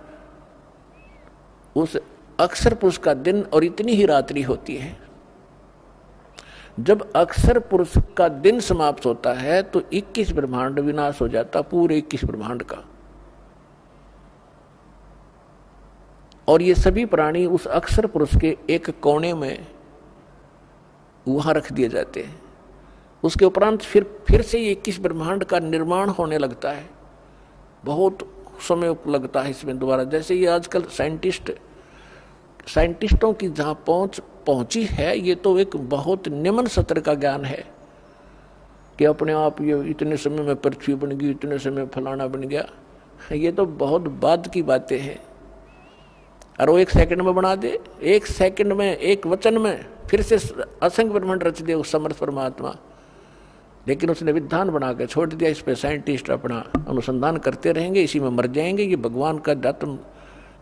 उस अक्षर पुरुष का दिन और इतनी ही रात्रि होती है। जब अक्षर पुरुष का दिन समाप्त होता है तो 21 ब्रह्मांड विनाश हो जाता, पूरे 21 ब्रह्मांड का। और ये सभी प्राणी उस अक्षर पुरुष के एक कोने में वहां रख दिए जाते हैं। उसके उपरांत फिर से ये 21 ब्रह्मांड का निर्माण होने लगता है। बहुत समय लगता है इसमें दोबारा। जैसे ये आजकल साइंटिस्टों की जहां पहुंची है, ये तो एक बहुत निम्न स्तर का ज्ञान है कि अपने आप ये इतने समय में पृथ्वी बन गई, इतने समय फलाना बन गया। ये तो बहुत बाद की बातें हैं। और वो 1 सेकंड में बना दे, 1 सेकंड में, एक वचन में फिर से असंख्य ब्रह्मांड रच दे उस समर्थ परमात्मा। लेकिन उसने विधान बना के छोड़ दिया। इस पे साइंटिस्ट अपना अनुसंधान करते रहेंगे, इसी में मर जाएंगे। ये भगवान का अध्यात्म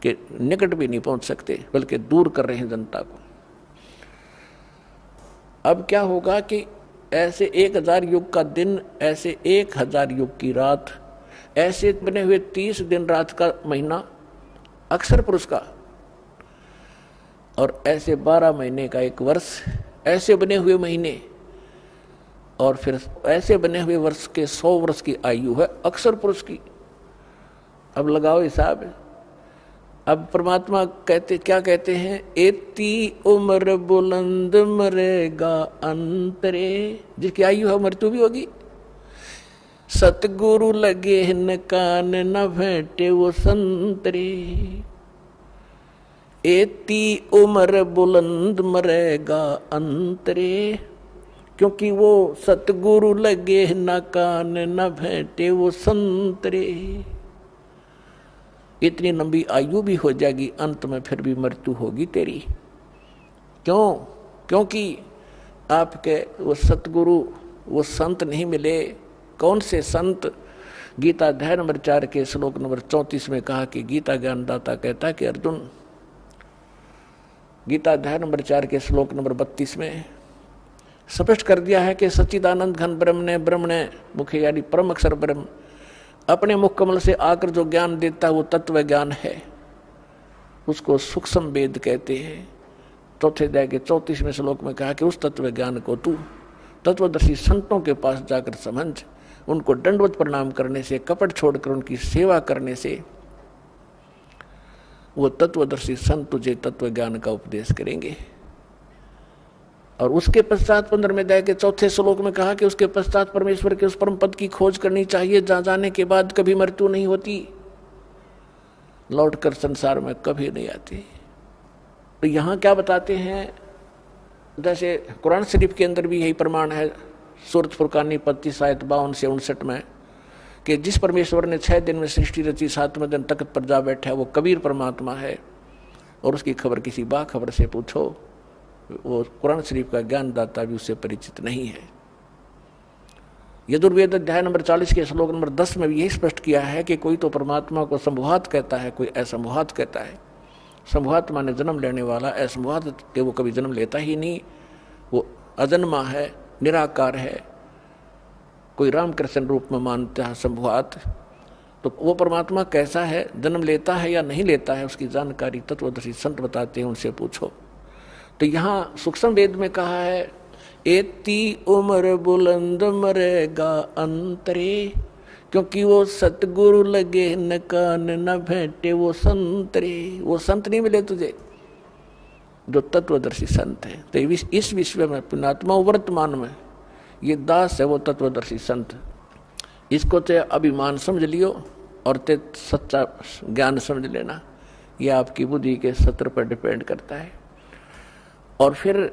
के निकट भी नहीं पहुंच सकते, बल्कि दूर कर रहे हैं जनता को। अब क्या होगा कि ऐसे 1000 युग का दिन, ऐसे 1000 युग की रात, ऐसे बने हुए 30 दिन रात का महीना अक्षर पुरुष का, और ऐसे 12 महीने का एक वर्ष, ऐसे बने हुए महीने, और फिर ऐसे बने हुए वर्ष के 100 वर्ष की आयु है अक्षर पुरुष की। अब लगाओ हिसाब। अब परमात्मा क्या कहते हैं? एती उम्र बुलंद मरेगा अंतरे, जिसकी आयु है मृत्यु भी होगी। सतगुरु लगे न कान न भेंटे वो संतरे। एती उम्र बुलंद मरेगा अंतरे, क्योंकि वो सतगुरु लगे न कान न भेंटे वो संतरे। इतनी लंबी आयु भी हो जाएगी, अंत में फिर भी मृत्यु होगी तेरी। क्यों? क्योंकि आपके वो सतगुरु, वो संत नहीं मिले। कौन से संत? गीता अध्याय नंबर 4 के श्लोक नंबर 34 में कहा कि गीता ज्ञानदाता कहता कि अर्जुन, गीता अध्याय नंबर 4 के श्लोक नंबर 32 में स्पष्ट कर दिया है कि सच्चिदानंद घन ब्रह्म ने मुख्य यानी परम अक्षर ब्रह्म अपने मुख कमल से आकर जो ज्ञान देता है वो तत्व ज्ञान है। उसको सूक्ष्म वेद कहते हैं। चौथे अध्याय के 34वें श्लोक में कहा कि उस तत्व ज्ञान को तू तत्वदर्शी संतों के पास जाकर समझ। उनको दंडवत प्रणाम करने से, कपट छोड़कर उनकी सेवा करने से वो तत्वदर्शी संत तुझे तत्व ज्ञान का उपदेश करेंगे। और उसके पश्चात 15वें अध्याय के 4थे श्लोक में कहा कि उसके पश्चात परमेश्वर के उस परम पद की खोज करनी चाहिए जहां जाने के बाद कभी मृत्यु नहीं होती, लौटकर संसार में कभी नहीं आती। तो यहां क्या बताते हैं? जैसे कुरान शरीफ के अंदर भी यही प्रमाण है, सूरत फुरकानी पत्ती साहित्य 52 से 59 में कि जिस परमेश्वर ने 6 दिन में सृष्टि रची 7वें दिन तख्त पर जा बैठा है वो कबीर परमात्मा है। और उसकी खबर किसी बाखबर से पूछो, वो कुरान शरीफ का ज्ञानदाता भी उससे परिचित नहीं है। यजुर्वेद अध्याय नंबर 40 के श्लोक नंबर 10 में भी यही स्पष्ट किया है कि कोई तो परमात्मा को संभुवात कहता है, कोई असंभुवात कहता है। संभुवात माने जन्म लेने वाला, असंभुवात के वो कभी जन्म लेता ही नहीं, वो अजन्मा है, निराकार है। कोई रामकृष्ण रूप में मानता है संभुवात, तो वो परमात्मा कैसा है, जन्म लेता है या नहीं लेता है, उसकी जानकारी तत्वदर्शी संत बताते हैं, उनसे पूछो। तो यहाँ सूक्ष्म वेद में कहा है एती उम्र बुलंद मरेगा अंतरे, क्योंकि वो सतगुरु लगे न कान न भेंटे वो संतरे। वो संत नहीं मिले तुझे जो तत्वदर्शी संत है। तो इस विश्व में पुण्यात्मा वर्तमान में ये दास है वो तत्वदर्शी संत। इसको तो अभिमान समझ लियो और ते सच्चा ज्ञान समझ लेना। ये आपकी बुद्धि के सत्र पर डिपेंड करता है। और फिर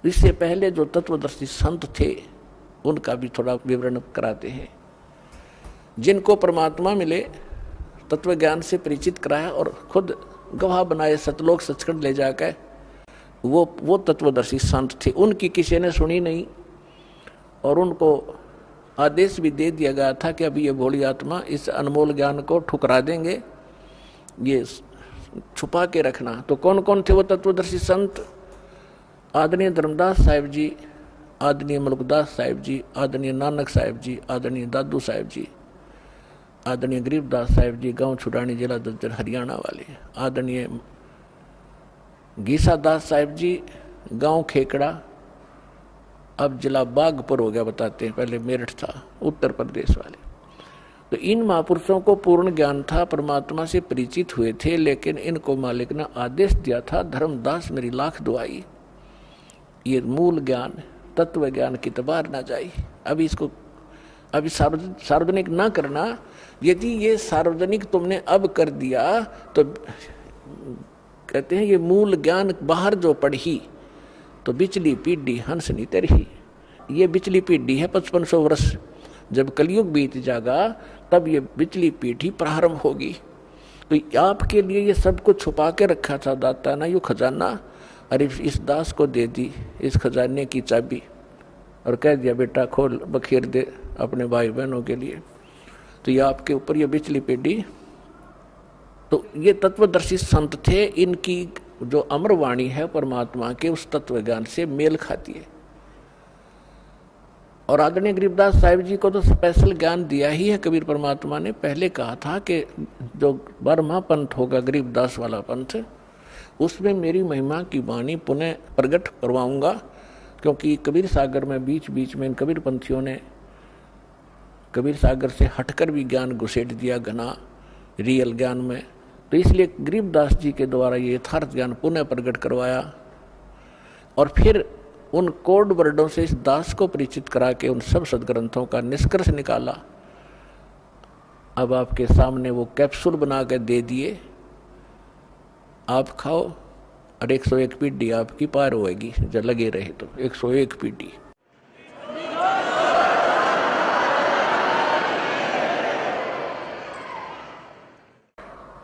इससे पहले जो तत्वदर्शी संत थे उनका भी थोड़ा विवरण कराते हैं। जिनको परमात्मा मिले, तत्व ज्ञान से परिचित कराया और खुद गवाह बनाए सतलोक सचखंड ले जाकर, वो तत्वदर्शी संत थे। उनकी किसी ने सुनी नहीं और उनको आदेश भी दे दिया गया था कि अभी ये भोली आत्मा इस अनमोल ज्ञान को ठुकरा देंगे, ये छुपा के रखना। तो कौन कौन थे वो तत्वदर्शी संत? आदरणीय धर्मदास साहिब जी, आदरणीय मलकदास साहिब जी, आदरणीय नानक साहिब जी, आदरणीय दादू साहिब जी, आदरणीय गरीबदास साहिब जी, गांव छुड़ानी जिला दज्जर हरियाणा वाले, आदरणीय गीसा दास साहिब जी, गांव खेकड़ा, अब जिला बागपुर हो गया बताते हैं, पहले मेरठ था, उत्तर प्रदेश वाले। तो इन महापुरुषों को पूर्ण ज्ञान था, परमात्मा से परिचित हुए थे, लेकिन इनको मालिक ने आदेश दिया था, धर्मदास मेरी लाख दुआई, ये मूल ज्ञान तत्व ज्ञान की तबार ना जाए। अभी सार्वजनिक ना करना। यदि ये सार्वजनिक तुमने अब कर दिया तो कहते हैं ये मूल ज्ञान बाहर जो पढ़ी तो बिचली पीढ़ी हंस नहीं तरही। ये बिचली पीढ़ी है 5500 वर्ष, जब कलयुग बीत जाएगा तब ये बिचली पीढ़ी प्रारंभ होगी। तो आपके लिए ये सब कुछ छुपा के रखा था दाता ना, यू खजाना, अरे इस दास को दे दी इस खजाने की चाबी और कह दिया बेटा खोल बखेर दे अपने भाई बहनों के लिए। तो ये आपके ऊपर ये बिचली पीढ़ी। तो ये तत्वदर्शी संत थे, इनकी जो अमर वाणी है परमात्मा के उस तत्व ज्ञान से मेल खाती है। और आदरणीय गरीबदास साहिब जी को तो स्पेशल ज्ञान दिया ही है कबीर परमात्मा ने। पहले कहा था कि जो 12वां पंथ होगा गरीबदास वाला पंथ, उसमें मेरी महिमा की वाणी पुनः प्रकट करवाऊंगा, क्योंकि कबीर सागर में बीच बीच में इन कबीर पंथियों ने कबीर सागर से हटकर भी ज्ञान घुसेट दिया घना रियल ज्ञान में। तो इसलिए गरीबदास जी के द्वारा ये यथार्थ ज्ञान पुनः प्रकट करवाया और फिर उन कोड वर्डों से इस दास को परिचित करा के उन सब सदग्रंथों का निष्कर्ष निकाला। अब आपके सामने वो कैप्सूल बना के दे दिए, आप खाओ और 101 पीढ़ी आपकी पार होएगी जब लगे रहे तो 101 पीढ़ी।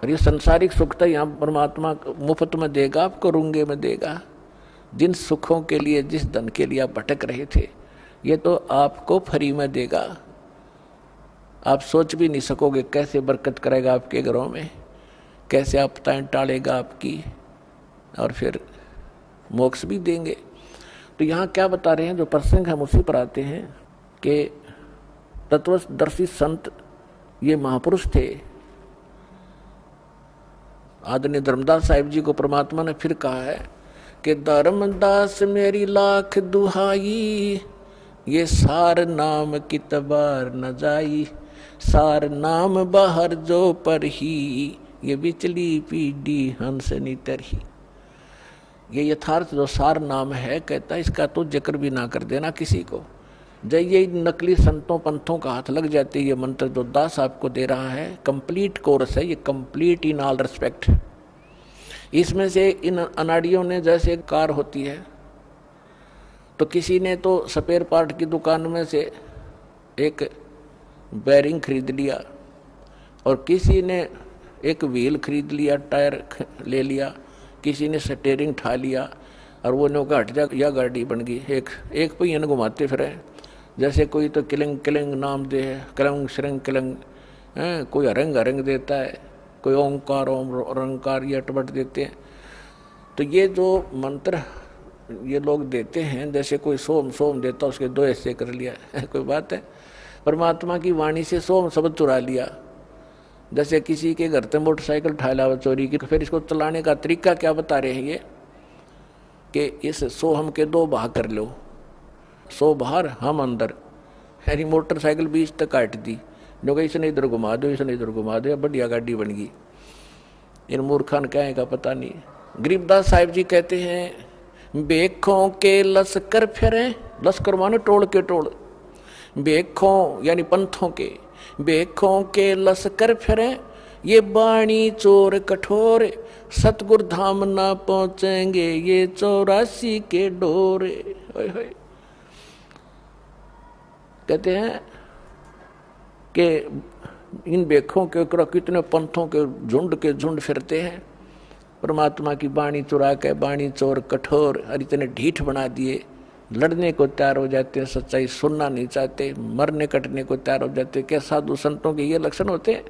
और ये संसारिक सुखता यहाँ परमात्मा मुफ्त में देगा, आपको रुंगे में देगा। जिन सुखों के लिए, जिस धन के लिए आप भटक रहे थे, ये तो आपको फ्री में देगा। आप सोच भी नहीं सकोगे कैसे बरकत करेगा आपके घरों में, कैसे आपदाएं टालेगा आपकी, और फिर मोक्ष भी देंगे। तो यहाँ क्या बता रहे हैं, जो प्रसंग हम उसी पर आते हैं कि तत्वदर्शी संत ये महापुरुष थे। आदरणीय धर्मदास साहिब जी को परमात्मा ने फिर कहा है कि धर्मदास मेरी लाख दुहाई, ये सार नाम की तबार न जाई, सार नाम बाहर जो पर ही, ये बिचली पीढ़ी हंस नितरही। ये यथार्थ जो सार नाम है, कहता है इसका तो जिक्र भी ना कर देना किसी को। जब ये नकली संतों पंथों का हाथ लग जाते, ये मंत्र जो दास आपको दे रहा है कंप्लीट कोर्स है, ये कंप्लीट इन ऑल रिस्पेक्ट। इसमें से इन अनाड़ियों ने, जैसे कार होती है तो किसी ने तो स्पेयर पार्ट की दुकान में से एक बैरिंग खरीद लिया और किसी ने एक व्हील खरीद लिया, टायर ले लिया, किसी ने स्टीयरिंग ठा लिया और वो नौका हट जा या गाड़ी बन गई। एक पहिए न घुमाते फिरे। जैसे कोई तो किलंग किलंग नाम दे है, कलंग श्रंग किलंग, कोई अरंग अरंग देता है, कोई ओंकार ओम रंकार ये अटबट देते हैं। तो ये जो मंत्र ये लोग देते हैं, जैसे कोई सोम सोम देता उसके दो ऐसे कर लिया कोई बात है। परमात्मा की वाणी से सोम शब्द चुरा लिया। जैसे किसी के घर से मोटरसाइकिल उठा लावा चोरी की, फिर इसको चलाने का तरीका क्या बता रहे हैं ये कि इस सोहम के दो भाग कर लो, सो बाहर हम अंदर, यानी मोटरसाइकिल बीच तक काट दी। जो कि इसने इधर घुमा दो, इसने इधर घुमा दो, बढ़िया गाड़ी बन गई। इन मूर्खान क्या का पता नहीं। गरीबदास साहिब जी कहते हैं बेखों के लश्कर फिरे, लश्कर माने टोल के टोल, बेखों यानी पंथों के, बेखों के लश्कर फिरे ये बाणी चोर कठोर, सतगुरु धाम ना पहुंचेंगे ये 84 के डोरे। कहते हैं कि इन बेखों के कितने पंथों के झुंड फिरते हैं, परमात्मा की बाणी चुरा के, बाणी चोर कठोर और इतने ढीठ बना दिए, लड़ने को तैयार हो जाते हैं, सच्चाई सुनना नहीं चाहते, मरने कटने को तैयार हो जाते हैं। क्या साधु संतों के ये लक्षण होते हैं?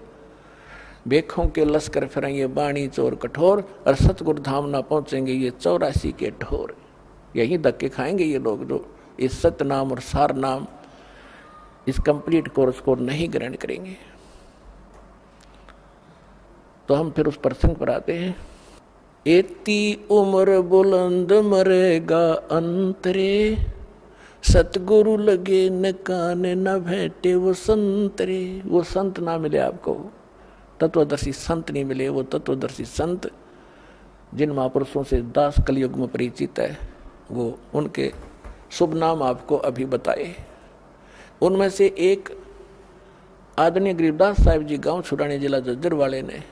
बेखों के लश्कर फिरें ये बाणी चोर कठोर, और सतगुरु धाम ना पहुंचेंगे ये 84 के ढोर। यही धक्के खाएंगे ये लोग जो इस सत्य नाम और सार नाम, इस कंप्लीट कोर्स को नहीं ग्रहण करेंगे। तो हम फिर उस प्रसंग पर आते हैं। एती उम्र बुलंद मरेगा अंतरे, सतगुरु लगे न कान न भेटे वो संतरे। वो संत ना मिले आपको, तत्वदर्शी संत नहीं मिले। वो तत्वदर्शी संत जिन महापुरुषों से दास कलयुग में परिचित है, वो उनके शुभ नाम आपको अभी बताए। उनमें से एक आदरणीय गरीबदास साहिब जी गांव छुड़ानी जिला जज्जर वाले ने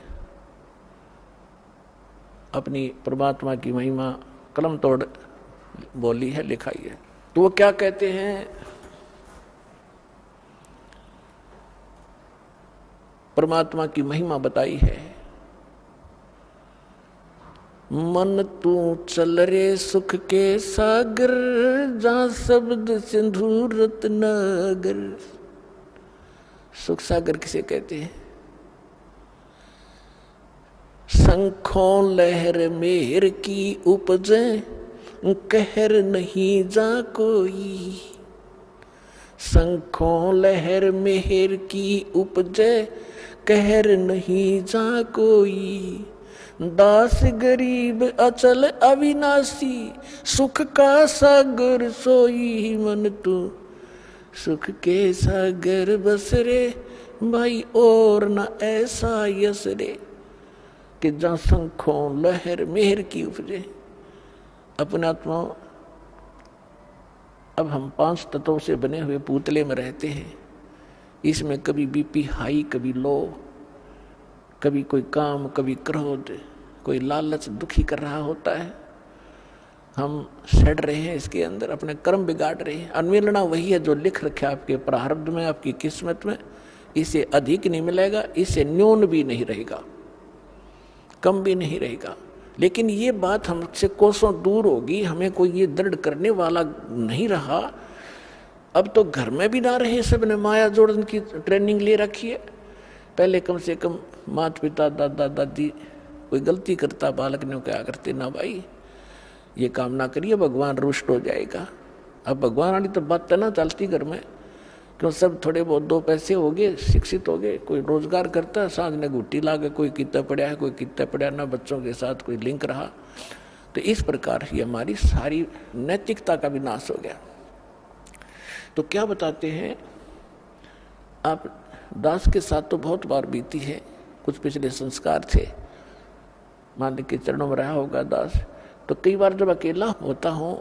अपनी परमात्मा की महिमा कलम तोड़ बोली है, लिखाई है। तो वो क्या कहते हैं? परमात्मा की महिमा बताई है। मन तू चल रे सुख के सागर, जहां शब्द सिंधु रत्नागर। सुख सागर किसे कहते हैं? शंखों लहर मेहर की उपजे, कहर नहीं जा कोई। शंखों लहर मेहर की उपजे, कहर नहीं जा कोई। दास गरीब अचल अविनाशी, सुख का सागर सोई। मन तू सुख के सागर बसरे, भाई और न ऐसा यसरे। कि जहाँ शंखों लहर मेहर की उपजे। अपने आत्मा, अब हम 5 तत्वों से बने हुए पुतले में रहते हैं। इसमें कभी बीपी हाई, कभी लो, कभी कोई काम, कभी क्रोध, कोई लालच दुखी कर रहा होता है। हम सड़ रहे हैं इसके अंदर, अपने कर्म बिगाड़ रहे हैं। अन्वेलना वही है जो लिख रखे आपके प्रारब्ध में, आपकी किस्मत में। इससे अधिक नहीं मिलेगा, इससे न्यून भी नहीं रहेगा, कम भी नहीं रहेगा। लेकिन ये बात हमसे कोसों दूर होगी, हमें कोई ये दृढ़ करने वाला नहीं रहा। अब तो घर में भी ना रहे, सब ने माया जोड़न की ट्रेनिंग ले रखी है। पहले कम से कम माता पिता, दादा दादी कोई गलती करता, बालक ने क्या करते, ना भाई ये काम ना करिए, भगवान रुष्ट हो जाएगा। अब भगवान वाली तो बात ना चलती घर में, क्यों सब थोड़े बहुत 2 पैसे हो गए, शिक्षित हो गए, कोई रोजगार करता है, सांझ ने घुट्टी ला के कोई कितना पढ़ा है, कोई कितना पढ़ा ना, बच्चों के साथ कोई लिंक रहा। तो इस प्रकार ही हमारी सारी नैतिकता का विनाश हो गया। तो क्या बताते हैं आप, दास के साथ तो बहुत बार बीती है, कुछ पिछले संस्कार थे, मान के चरणों में रहा होगा दास। तो कई बार जब अकेला होता हूँ,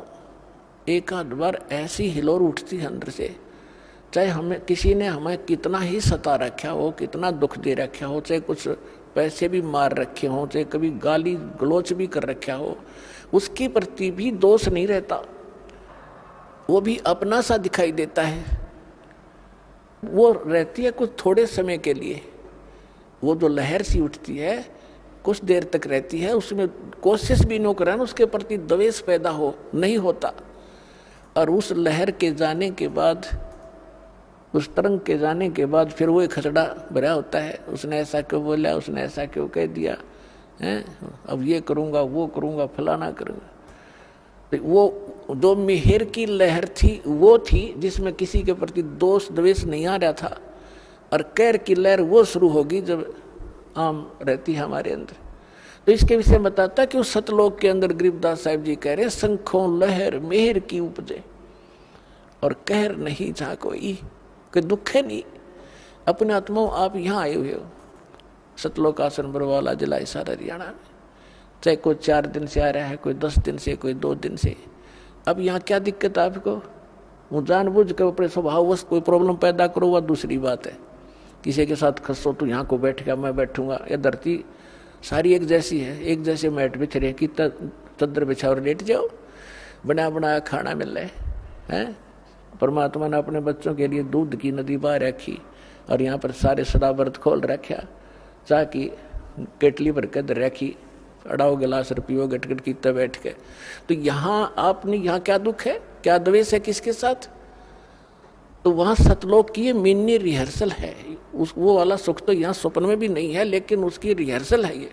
एक आध बार ऐसी हिलोर उठती है अंदर से, चाहे हमें किसी ने हमें कितना ही सता रखा हो, कितना दुख दे रखा हो, चाहे कुछ पैसे भी मार रखे हो, चाहे कभी गाली गलोच भी कर रखा हो, उसके प्रति भी दोष नहीं रहता। वो भी अपना सा दिखाई देता है। वो रहती है कुछ थोड़े समय के लिए, वो जो लहर सी उठती है कुछ देर तक रहती है, उसमें कोशिश भी न करें उसके प्रति द्वेष पैदा हो नहीं होता। और उस लहर के जाने के बाद, उस तरंग के जाने के बाद फिर वो खचड़ा भरा होता है, उसने ऐसा क्यों बोला, उसने ऐसा क्यों कह दिया है, अब ये करूँगा वो करूँगा फलाना करूँगा। तो वो जो मिहिर की लहर थी वो थी जिसमें किसी के प्रति दोष द्वेष नहीं आ रहा था, और कहर की लहर वो शुरू होगी जब आम रहती है हमारे अंदर। तो इसके विषय में बताता कि उस सतलोक के अंदर गरीबदास साहिब जी कह रहे हैं, शंखों लहर मेहर की उपजे और कहर नहीं जा कोई दुख है नहीं। अपने आत्मा आप यहाँ आए हुए हो, सतलोक आश्रम बरवाला जिला हिसार हरियाणा में, चाहे कोई 4 दिन से आ रहा है, कोई 10 दिन से, कोई 2 दिन से। अब यहाँ क्या दिक्कत है आपको? वो जानबूझ कर अपने स्वभाववश कोई प्रॉब्लम पैदा करो, वह दूसरी बात है। किसी के साथ खसो तो यहाँ को बैठ गया, मैं बैठूंगा। यह धरती सारी एक जैसी है, एक जैसे मैट बिछ रहे कि चद्दर बिछा और लेट जाओ, बना बनाया खाना मिल रहा है। परमात्मा ने अपने बच्चों के लिए दूध की नदी बहा रखी और यहाँ पर सारे सदा व्रत खोल रखा, चाह की केटली भर कर रखी, अड़ाओ गिलास पियो गटगट की तब बैठ के। तो यहाँ आपने यहाँ क्या दुख है, क्या द्वेष है किसके साथ? तो वहाँ सतलोक की मिनी रिहर्सल है। उस वो वाला सुख तो यहाँ स्वप्न में भी नहीं है, लेकिन उसकी रिहर्सल है ये।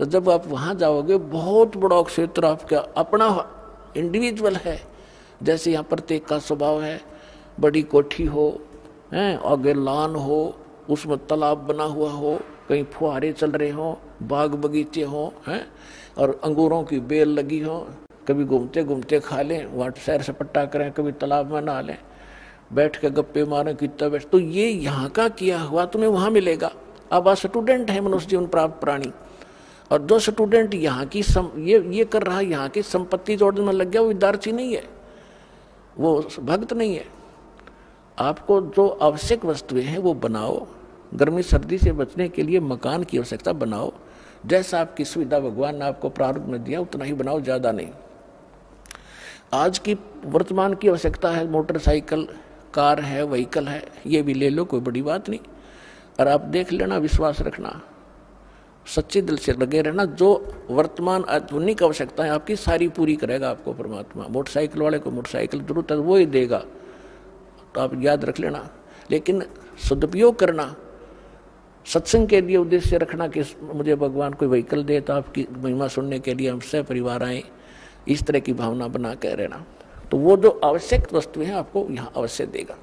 तो जब आप वहाँ जाओगे, बहुत बड़ा क्षेत्र आपका अपना इंडिविजुअल है। जैसे यहाँ प्रत्येक का स्वभाव है, बड़ी कोठी हो, आगे लान हो, उसमें तालाब बना हुआ हो, कहीं फुहारे चल रहे हों, बाग बगीचे हों, और अंगूरों की बेल लगी हो, कभी घूमते घूमते खा लें, वहाँ सैर सपट्टा करें, कभी तालाब में नहा लें, बैठ के गप्पे मारें कितना बैठ। तो ये यहाँ का किया हुआ तुम्हें वहाँ मिलेगा। अब आप स्टूडेंट है मनुष्य जीवन प्राप्त प्राणी, और जो स्टूडेंट यहाँ की ये कर रहा है, यहाँ की संपत्ति जोड़ने में लग गया, वो विद्यार्थी नहीं है, वो भक्त नहीं है। आपको जो आवश्यक वस्तुएं हैं वो बनाओ। गर्मी सर्दी से बचने के लिए मकान की आवश्यकता बनाओ, जैसा आपकी सुविधा भगवान ने आपको प्रारंभ में दिया उतना ही बनाओ, ज्यादा नहीं। आज की वर्तमान की आवश्यकता है मोटरसाइकिल, कार है, व्हीकल है, ये भी ले लो, कोई बड़ी बात नहीं। और आप देख लेना, विश्वास रखना, सच्चे दिल से लगे रहना, जो वर्तमान आधुनिक आवश्यकताएं आपकी सारी पूरी करेगा आपको परमात्मा। मोटरसाइकिल वाले को मोटरसाइकिल जरूरत है वो ही देगा, तो आप याद रख लेना। लेकिन सदुपयोग करना, सत्संग के लिए उद्देश्य रखना कि मुझे भगवान कोई व्हीकल दे तो आपकी महिमा सुनने के लिए हम सब परिवार आए, इस तरह की भावना बना कर रहना। तो वो जो आवश्यक वस्तुएं हैं आपको यहाँ अवश्य देगा।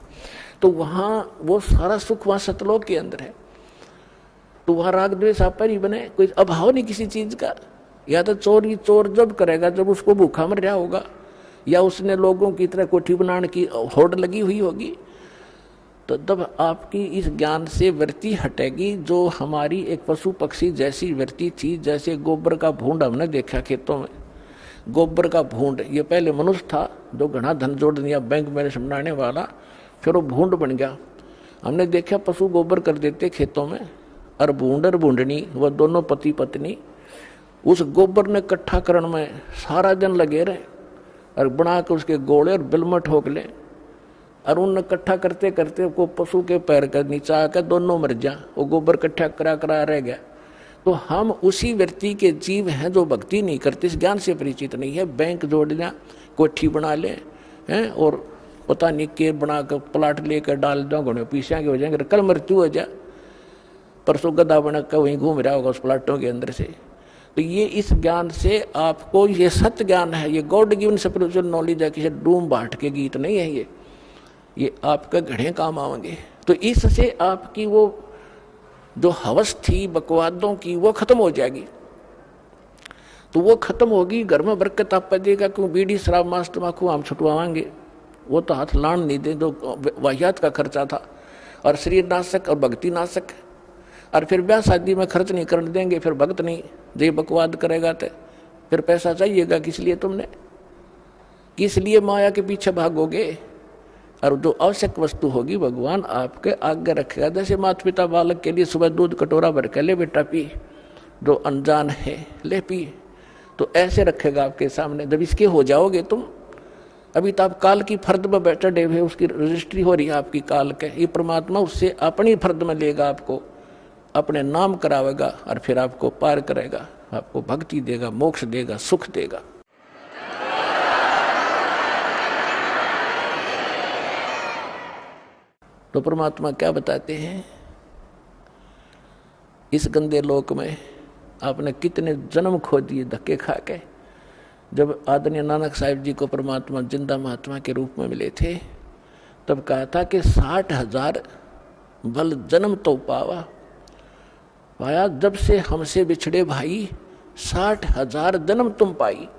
तो वहाँ वो सारा सुख वहाँ सतलोक के अंदर है। तो वहाँ राग द्वेष आप पर ही बने, कोई अभाव नहीं किसी चीज का। या तो चोरी चोर जब करेगा जब उसको भूखा मर रहा होगा, या उसने लोगों की तरह कोठी बनाने की होड़ लगी हुई होगी, तो तब आपकी इस ज्ञान से वृत्ति हटेगी जो हमारी एक पशु पक्षी जैसी वृत्ति थी। जैसे गोबर का भूंड हमने देखा खेतों में, गोबर का भूंड, ये पहले मनुष्य था जो घना धन जोड़ दिया बैंक में बनाने वाला, फिर वो भूंड बन गया। हमने देखा पशु गोबर कर देते खेतों में, और भूंड और भूंडनी वह दोनों पति पत्नी उस गोबर ने इकट्ठा करने में सारा दिन लगे रहे, और बना के उसके गोले और बिल में ठोक ले, और उन इकट्ठा करते करते को पशु के पैर का नीचा आकर दोनों मर जा, वो गोबर इकट्ठा करा करा रह गया। तो हम उसी व्यक्ति के जीव हैं जो भक्ति नहीं करते, इस ज्ञान से परिचित नहीं है। बैंक जोड़ लिया, कोठी बना ले हैं, और पता नहीं के बना कर प्लाट लेकर डाल दो, घोड़े पीछे के हो जाएंगे, कल मृत्यु हो जाए, परसों गधा बना कर वहीं घूम रहा होगा उस प्लाटों के अंदर से। तो ये इस ज्ञान से आपको, ये सत्य ज्ञान है, ये गॉड गिवन स्पिरिचुअल नॉलेज है, किसी डूम बाट के गीत नहीं है ये आपके घड़े काम आएंगे। तो इससे आपकी वो जो हवस थी बकवादों की वो खत्म हो जाएगी। तो वो खत्म होगी, घर में बरकत आप देगा। क्यों बीड़ी शराब मांस तम्बाकू हम छुटवाएंगे, वो तो हाथ लान नहीं दे, जो वाहियात का खर्चा था, और शरीर नाशक और भक्ति नाशक। और फिर ब्याह शादी में खर्च नहीं करने देंगे, फिर भक्त नहीं, जे बकवाद करेगा तो फिर पैसा चाहिएगा किस लिए तुमने, किस लिए माया के पीछे भागोगे। और जो आवश्यक वस्तु होगी भगवान आपके आगे रखेगा। जैसे माता पिता बालक के लिए सुबह दूध कटोरा भर के ले बेटा पी, जो अनजान है ले पी, तो ऐसे रखेगा आपके सामने। जब इसके हो जाओगे तुम, अभी तो आप काल की फर्द में बैठे हुए, उसकी रजिस्ट्री हो रही है आपकी काल के। ये परमात्मा उससे अपनी फर्द में लेगा, आपको अपने नाम करावेगा और फिर आपको पार करेगा, आपको भक्ति देगा, मोक्ष देगा, सुख देगा। तो परमात्मा क्या बताते हैं, इस गंदे लोक में आपने कितने जन्म खो दिए धक्के खा के। जब आदरणीय नानक साहिब जी को परमात्मा जिंदा महात्मा के रूप में मिले थे, तब कहा था कि 60,000 बल जन्म तो पाया, जब से हमसे बिछड़े भाई 60,000 जन्म तुम पाई।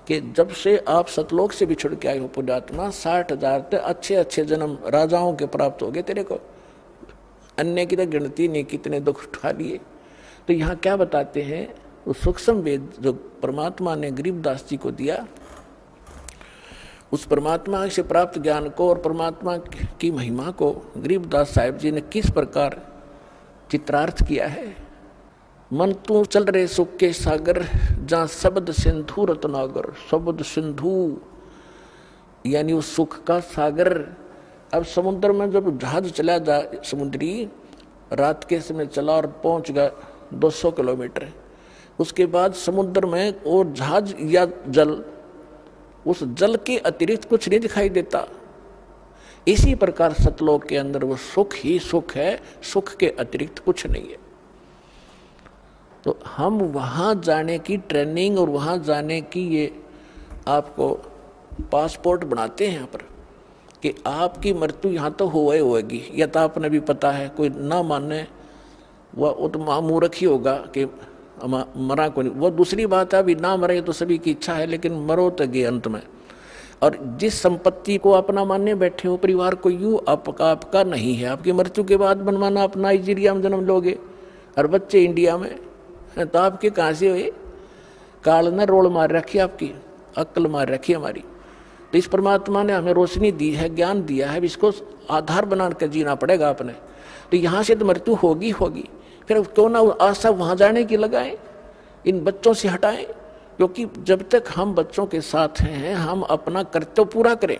कि जब से आप सतलोक से बिछड़ के आए हो पुण्यात्मा, 60,000 अच्छे अच्छे जन्म राजाओं के प्राप्त हो गए तेरे को, अन्य की तो गिनती नहीं, कितने दुख उठा लिए। तो यहाँ क्या बताते हैं, उस सूक्ष्म वेद जो परमात्मा ने गरीबदास जी को दिया, उस परमात्मा से प्राप्त ज्ञान को और परमात्मा की महिमा को गरीबदास साहिब जी ने किस प्रकार चित्रार्थ किया है। मन तू चल रहे सुख के सागर, जहाँ शब्द सिंधु रत्नागर। शब्द सिंधु यानी उस सुख का सागर। अब समुद्र में जब जहाज चला जाए समुद्री, रात के समय चला और पहुंच गया 200 किलोमीटर, उसके बाद समुद्र में और जहाज या जल, उस जल के अतिरिक्त कुछ नहीं दिखाई देता। इसी प्रकार सतलोक के अंदर वो सुख ही सुख है, सुख के अतिरिक्त कुछ नहीं है। तो हम वहां जाने की ट्रेनिंग और वहां जाने की ये आपको पासपोर्ट बनाते हैं यहाँ पर कि आपकी मृत्यु यहाँ तो होएगी। यह तो आपने भी पता है, कोई ना माने वो तो मूर्ख ही होगा कि मरा को नहीं। वो दूसरी बात है, अभी ना मरे तो सभी की इच्छा है, लेकिन मरो तो गए अंत में। और जिस संपत्ति को अपना मानने बैठे हो, परिवार को यूं आपका नहीं है, आपकी मृत्यु के बाद बनवाना आप नाइजीरिया में जन्म लोगे और बच्चे इंडिया में, तो आपके कहाँ से हुए? काल ने रोल मार रखी, आपकी अक्ल मार रखी हमारी। तो इस परमात्मा ने हमें रोशनी दी है, ज्ञान दिया है, इसको आधार बनाकर जीना पड़ेगा अपने। तो यहाँ से तो मृत्यु होगी, फिर क्यों ना आशा वहां जाने की लगाएं, इन बच्चों से हटाएं। क्योंकि जब तक हम बच्चों के साथ हैं, हम अपना कर्तव्य पूरा करें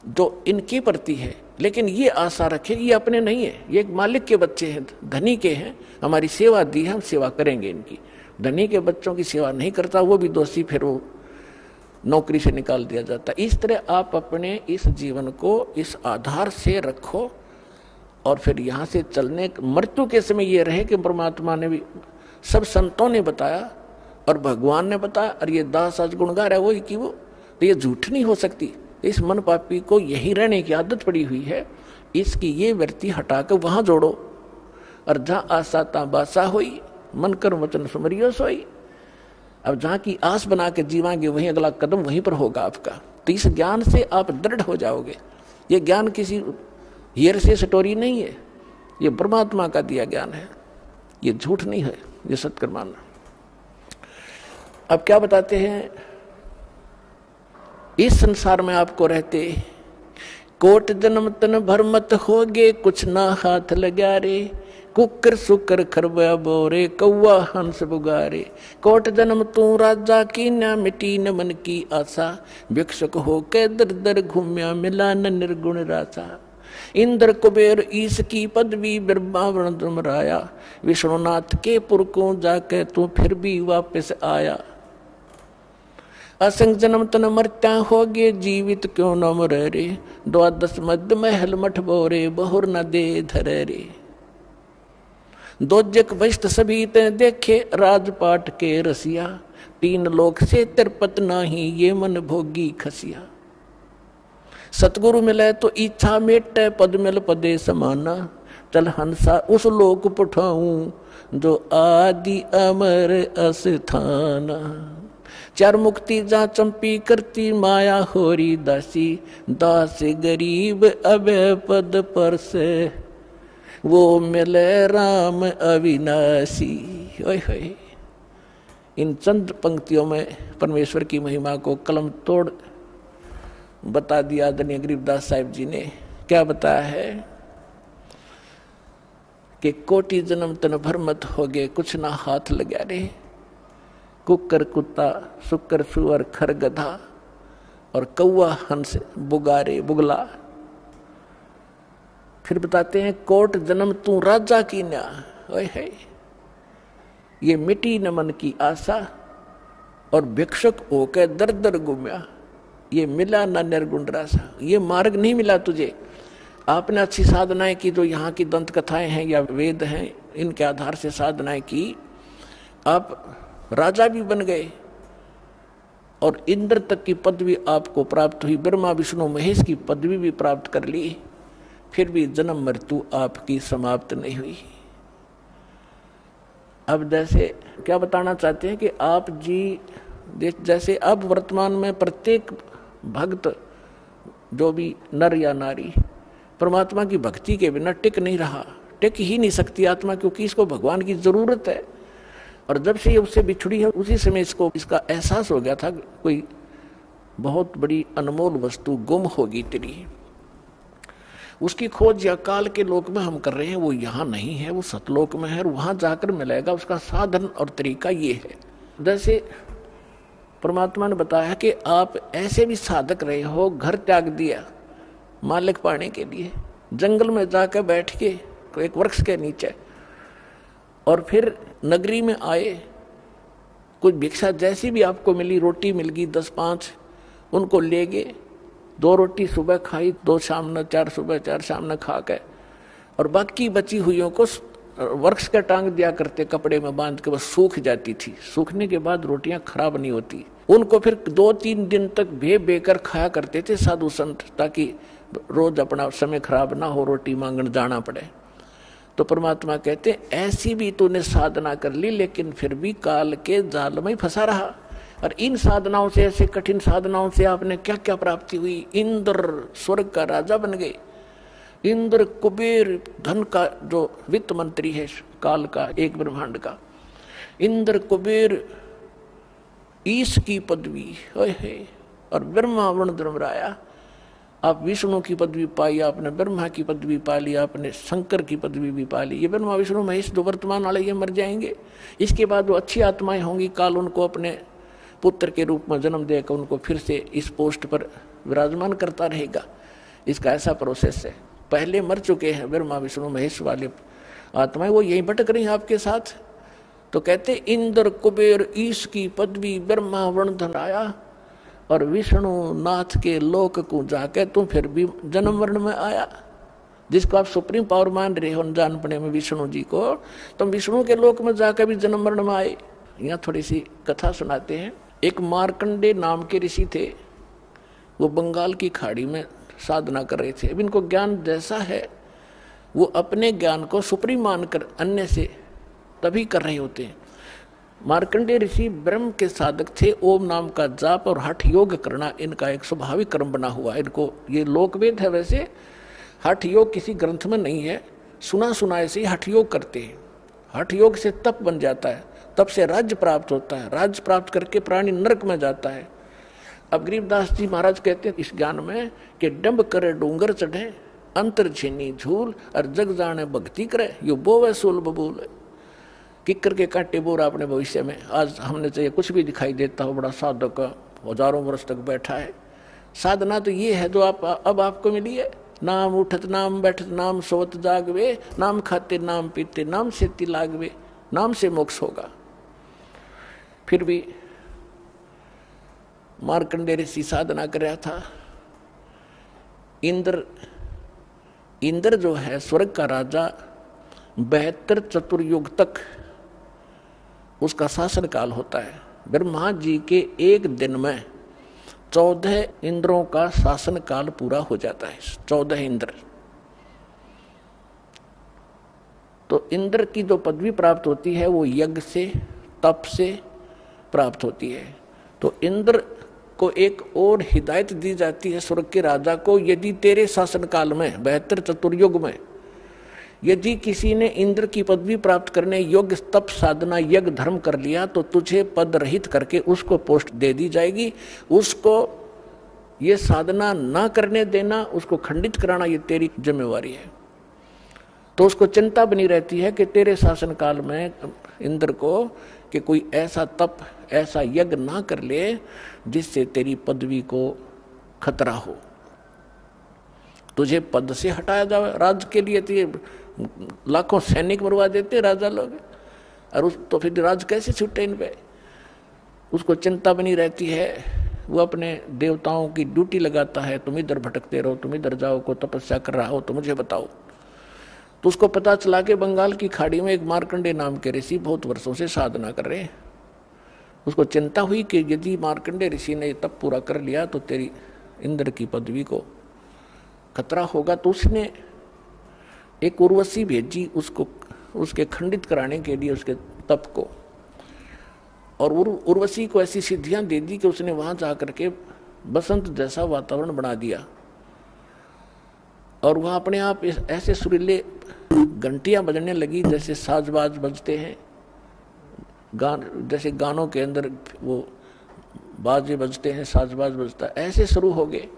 जो इनकी प्रति है, लेकिन ये आशा रखें ये अपने नहीं है, ये एक मालिक के बच्चे हैं, धनी के हैं, हमारी सेवा दी है, हम सेवा करेंगे इनकी। धनी के बच्चों की सेवा नहीं करता वो भी दोषी, फिर वो नौकरी से निकाल दिया जाता। इस तरह आप अपने इस जीवन को इस आधार से रखो और फिर यहाँ से चलने मृत्यु के समय ये रहे कि परमात्मा ने भी, सब संतों ने बताया और भगवान ने बताया, और ये दास आज गुण गा रहा है वही कि वो, तो ये झूठ नहीं हो सकती। इस मन पापी को यही रहने की आदत पड़ी हुई है, इसकी ये वृत्ति हटाकर वहां जोड़ो। और जहाँ आशा ता बासा हुई, मन कर वचन सुमरियो सोई। अब जहाँ की आस बना के जीवांगे वहीं अगला कदम वहीं पर होगा आपका। तो इस ज्ञान से आप दृढ़ हो जाओगे। ये ज्ञान किसी हियर से स्टोरी नहीं है, ये परमात्मा का दिया ज्ञान है, ये झूठ नहीं है, ये सत्य मानना। अब क्या बताते हैं, इस संसार में आपको रहते कोट जन्म तन भर मत होगे, कुछ ना हाथ लगा रे। कुकर सुकर खरबा बोरे, कौआ हंस बुगारे। कोट जन्म तू राजा की, न मिटी न मन की आशा। भिक्षुक होके दर दर घूम्या, मिला न निर्गुण रासा। इंद्र कुबेर ईश की पदवी, ब्रह्मावरण तुमराया। विष्णुनाथ के पुर को जाके तू फिर भी वापस आया। असंग जन्म तन मरत्या होगे, जीवित क्यों न मरे रे। द्वादश मध्य महल मठ बोरे, बहुर न दे धरे रे। दोजक वस्त सभी ते देखे, राजपाट के रसिया। तीन लोक से तिरपत नाही, ये मन भोगी खसिया। सतगुरु मिले तो इच्छा मेटे, पद मिल पदे समाना। चल हंसा उस लोक पठाऊं, जो आदि अमर अस्थाना। चार मुक्ति जा चंपी करती, माया होरी दासी। दास गरीब अभय पद पर से, वो मिले राम अविनाशी। ओए होए, इन चंद पंक्तियों में परमेश्वर की महिमा को कलम तोड़ बता दिया आदरणीय गरीबदास साहिब जी ने। क्या बताया है कि कोटि जन्म तन भर मत होगे, कुछ ना हाथ लगा रे। कुकर कुत्ता, सुकर सुअर, खर गधा और कौआ हंस बुगारे बुगला। फिर बताते हैं कोट जन्म तू राजा की न्या, ओए है ये मिटी न मन की आशा और भिक्षुक होकर दर दर घूमया, ये मिला ना निर्गुण रासा। ये मार्ग नहीं मिला तुझे, आपने अच्छी साधनाएं की, जो यहाँ की दंत कथाएं हैं या वेद हैं, इनके आधार से साधनाएं की, आप राजा भी बन गए और इंद्र तक की पदवी आपको प्राप्त हुई, ब्रह्मा विष्णु महेश की पदवी भी प्राप्त कर ली, फिर भी जन्म मृत्यु आपकी समाप्त नहीं हुई। अब जैसे क्या बताना चाहते हैं कि आप जी जैसे अब वर्तमान में प्रत्येक भक्त जो भी नर या नारी परमात्मा की भक्ति के बिना टिक नहीं रहा, टिक ही नहीं सकती आत्मा, क्योंकि इसको भगवान की जरूरत है। और जब से ये उससे बिछड़ी है उसी समय इसको इसका एहसास हो गया था कोई बहुत बड़ी अनमोल वस्तु गुम होगी तेरी। उसकी खोज या काल के लोक में हम कर रहे हैं, वो यहाँ नहीं है, वो सतलोक में है और वहां जाकर मिलेगा। उसका साधन और तरीका ये है, जैसे परमात्मा ने बताया कि आप ऐसे भी साधक रहे हो, घर त्याग दिया मालिक पाने के लिए, जंगल में जाकर बैठ के एक वृक्ष के नीचे, और फिर नगरी में आए, कुछ भिक्षा जैसी भी आपको मिली, रोटी मिल गई 10-5, उनको ले गए, 2 रोटी सुबह खाई, 2 शाम न, 4 सुबह 4 शाम न खा के, और बाकी बची हुईयों को वृक्ष का टांग दिया करते, कपड़े में बांध के, बस सूख जाती थी। सूखने के बाद रोटियां खराब नहीं होती, उनको फिर 2-3 दिन तक बेकर खाया करते थे साधु संत, ताकि रोज अपना समय खराब ना हो, रोटी मांगने जाना पड़े। तो परमात्मा कहते ऐसी भी तूने साधना कर ली, लेकिन फिर भी काल के जाल में फंसा रहा। और इन साधनाओं से, ऐसे कठिन साधनाओं से आपने क्या क्या प्राप्ति हुई। इंद्र स्वर्ग का राजा बन गए, इंद्र कुबेर धन का जो वित्त मंत्री है काल का, एक ब्रह्मांड का, इंद्र कुबेर ईश की पदवी है, और ब्रह्मा वर्ण धर्मराया, आप विष्णु की पदवी पाई, आपने ब्रह्मा की पदवी पा ली, आपने शंकर की पदवी भी पा ली। ये ब्रह्मा विष्णु महेश जो वर्तमान वाले ये मर जाएंगे, इसके बाद वो अच्छी आत्माएं होंगी, काल उनको अपने पुत्र के रूप में जन्म देकर उनको फिर से इस पोस्ट पर विराजमान करता रहेगा। इसका ऐसा प्रोसेस है। पहले मर चुके हैं ब्रह्मा विष्णु महेश वाले आत्माएं, वो यहीं भटक रही हैं आपके साथ। तो कहते इंद्र कुबेर ईश की पदवी ब्रह्मा वर्ण आया, और विष्णु नाथ के लोक को जाके तुम फिर भी जन्म वर्ण में आया, जिसको आप सुप्रीम पावर मान रहे हो जान पड़े में विष्णु जी को, तुम विष्णु के लोक में जाकर भी जन्म वर्ण में आए। यहाँ थोड़ी सी कथा सुनाते हैं। एक मार्कंडे नाम के ऋषि थे, वो बंगाल की खाड़ी में साधना कर रहे थे। अब इनको ज्ञान जैसा है, वो अपने ज्ञान को सुप्रीम मानकर अन्य से तभी कर रहे होते हैं। मार्कंडेय ऋषि ब्रह्म के साधक थे, ओम नाम का जाप और हठ योग करना इनका एक स्वाभाविक कर्म बना हुआ। इनको ये लोकवेद है, वैसे हठ योग किसी ग्रंथ में नहीं है, सुना सुना ऐसे ही हठ योग करते हैं। हठ योग से तप बन जाता है, तप से राज्य प्राप्त होता है, राज्य प्राप्त करके प्राणी नरक में जाता है। अब गरीबदास जी महाराज कहते हैं इस ज्ञान में कि डंब करे डूंगर चढ़े, अंतर छीनी झूल, और जग जाने भक्ति करे, यो बोवे सूल बबूल। किक्कर के कांटे बोर अपने भविष्य में आज हमने चाहिए कुछ भी दिखाई देता हो, बड़ा साधक हजारों वर्ष तक बैठा है। साधना तो ये है जो आप अब आपको मिली है। नाम उठत नाम बैठत नाम सोवत जागवे, नाम खाते नाम पीते नाम से लागवे, नाम से मोक्ष होगा। फिर भी मार्कंडेय ऋषि साधना कर रहा था। इंद्र जो है स्वर्ग का राजा, 72 चतुर्युग तक उसका शासन काल होता है। ब्रह्मा जी के एक दिन में 14 इंद्रों का शासन काल पूरा हो जाता है। 14 इंद्र। तो इंद्र की जो पदवी प्राप्त होती है वो यज्ञ से, तप से प्राप्त होती है। तो इंद्र को एक और हिदायत दी जाती है स्वर्ग के राजा को, यदि तेरे शासन काल में 72 चतुर्युग में यदि किसी ने इंद्र की पदवी प्राप्त करने योग्य तप साधना यज्ञ धर्म कर लिया तो तुझे पद रहित करके उसको पोस्ट दे दी जाएगी। उसको ये साधना ना करने देना, उसको खंडित कराना, ये तेरी जिम्मेवारी है। तो उसको चिंता बनी रहती है कि तेरे शासन काल में इंद्र को कि कोई ऐसा तप ऐसा यज्ञ ना कर ले जिससे तेरी पदवी को खतरा हो। तुझे पद से हटाया जाए राज के लिए, तो ये लाखों सैनिक मरवा देते राजा लोग, और तो फिर राज कैसे छूटे इन पे। उसको चिंता बनी रहती है, वो अपने देवताओं की ड्यूटी लगाता है, तुम इधर भटकते रहो, तुम इधर जाओ, को तपस्या कर रहा हो तो मुझे बताओ। तो उसको पता चला कि बंगाल की खाड़ी में एक मार्कंडे नाम के ऋषि बहुत वर्षों से साधना कर रहे हैं। उसको चिंता हुई कि यदि मार्कंडे ऋषि ने तब पूरा कर लिया तो तेरी इंद्र की पदवी को खतरा होगा। तो उसने एक उर्वशी भेजी उसको, उसके खंडित कराने के लिए उसके तप को, और उर्वशी को ऐसी सिद्धियां दे दी कि उसने वहां जाकर के बसंत जैसा वातावरण बना दिया, और वहां अपने आप ऐसे सुरीले घंटियां बजने लगी जैसे साजबाज बजते हैं, जैसे गानों के अंदर वो बाजे बजते हैं, साजबाज बजता, ऐसे शुरू हो गए।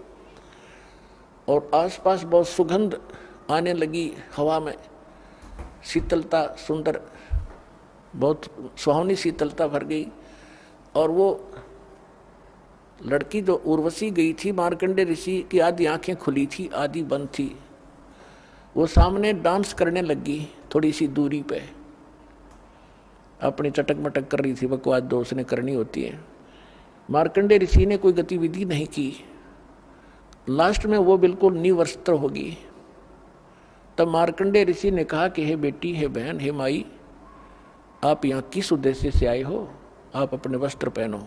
और आसपास बहुत सुगंध आने लगी, हवा में शीतलता, सुंदर बहुत सुहावनी शीतलता भर गई। और वो लड़की जो उर्वशी गई थी, मार्कंडे ऋषि की आधी आंखें खुली थी, आधी बंद थी, वो सामने डांस करने लगी थोड़ी सी दूरी पे, अपनी चटक मटक कर रही थी, बकवास जो उसने करनी होती है। मार्कंडे ऋषि ने कोई गतिविधि नहीं की, लास्ट में वो बिल्कुल निवस्त्र होगी। तब मार्कंडे ऋषि ने कहा कि हे बेटी, हे बहन, हे माई, आप यहाँ किस उद्देश्य से आए हो, आप अपने वस्त्र पहनो।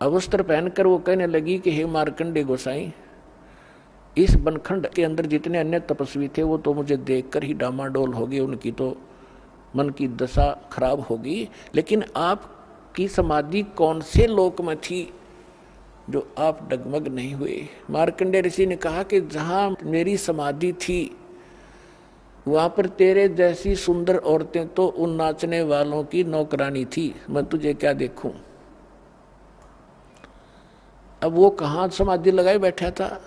अब वस्त्र पहनकर वो कहने लगी कि हे मार्कंडे गोसाई, इस बनखंड के अंदर जितने अन्य तपस्वी थे वो तो मुझे देखकर ही डामाडोल हो गए, उनकी तो मन की दशा खराब होगी, लेकिन आपकी समाधि कौन से लोक में थी जो आप डगमग नहीं हुए। मार्कंडे ऋषि ने कहा कि जहां मेरी समाधि थी वहां पर तेरे जैसी सुंदर औरतें तो उन नाचने वालों की नौकरानी थी, मैं तुझे क्या देखूं। अब वो कहां समाधि लगाए बैठा था,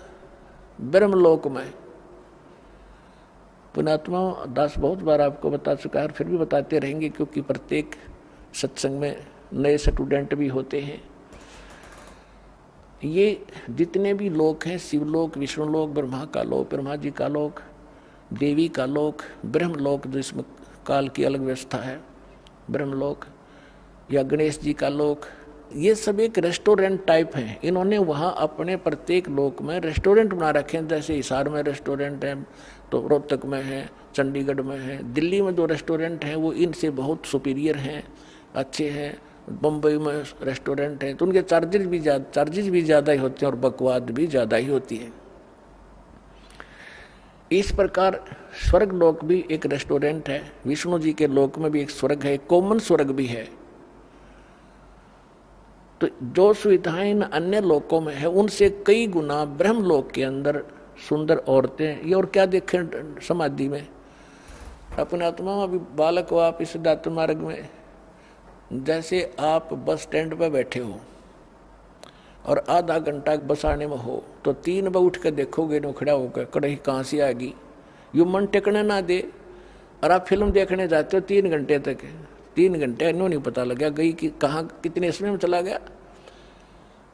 ब्रह्मलोक में। पुणात्मा दास बहुत बार आपको बता चुका है, फिर भी बताते रहेंगे, क्योंकि प्रत्येक सत्संग में नए स्टूडेंट भी होते हैं। ये जितने भी लोक हैं, शिवलोक, विष्णुलोक, ब्रह्मा का लोक, ब्रह्मा जी का लोक, देवी का लोक, ब्रह्मलोक जो इसमें काल की अलग व्यवस्था है, ब्रह्मलोक, या गणेश जी का लोक, ये सब एक रेस्टोरेंट टाइप हैं। इन्होंने वहाँ अपने प्रत्येक लोक में रेस्टोरेंट बना रखे हैं। जैसे हिसार में रेस्टोरेंट है, तो रोहतक में है, चंडीगढ़ में है, दिल्ली में जो रेस्टोरेंट हैं वो इनसे बहुत सुपीरियर हैं, अच्छे हैं। बम्बई में रेस्टोरेंट है तो उनके चार्जेज भी ज़्यादा ही होते हैं और बकवाद भी ज़्यादा ही होती है। इस प्रकार स्वर्ग लोक भी एक रेस्टोरेंट है, विष्णु जी के लोक में भी एक स्वर्ग है, कॉमन स्वर्ग भी है। तो जो सुविधाएं इन अन्य लोकों में है उनसे कई गुना ब्रह्म लोक के अंदर सुंदर औरतें, ये और क्या देखें समाधि में। अपने आत्मा अभी बालक हो आप, इस सिद्धार्थ मार्ग में जैसे आप बस स्टैंड पर बैठे हो और आधा घंटा बस आने में हो, तो 3 बजे उठ कर देखोगे नो खड़ा होकर, कड़ही कहाँ से आ गई, यू मन टेकने ना दे। और आप फिल्म देखने जाते हो 3 घंटे तक, 3 घंटे इन्हों नहीं पता लगा गई कि कहाँ कितने समय में चला गया।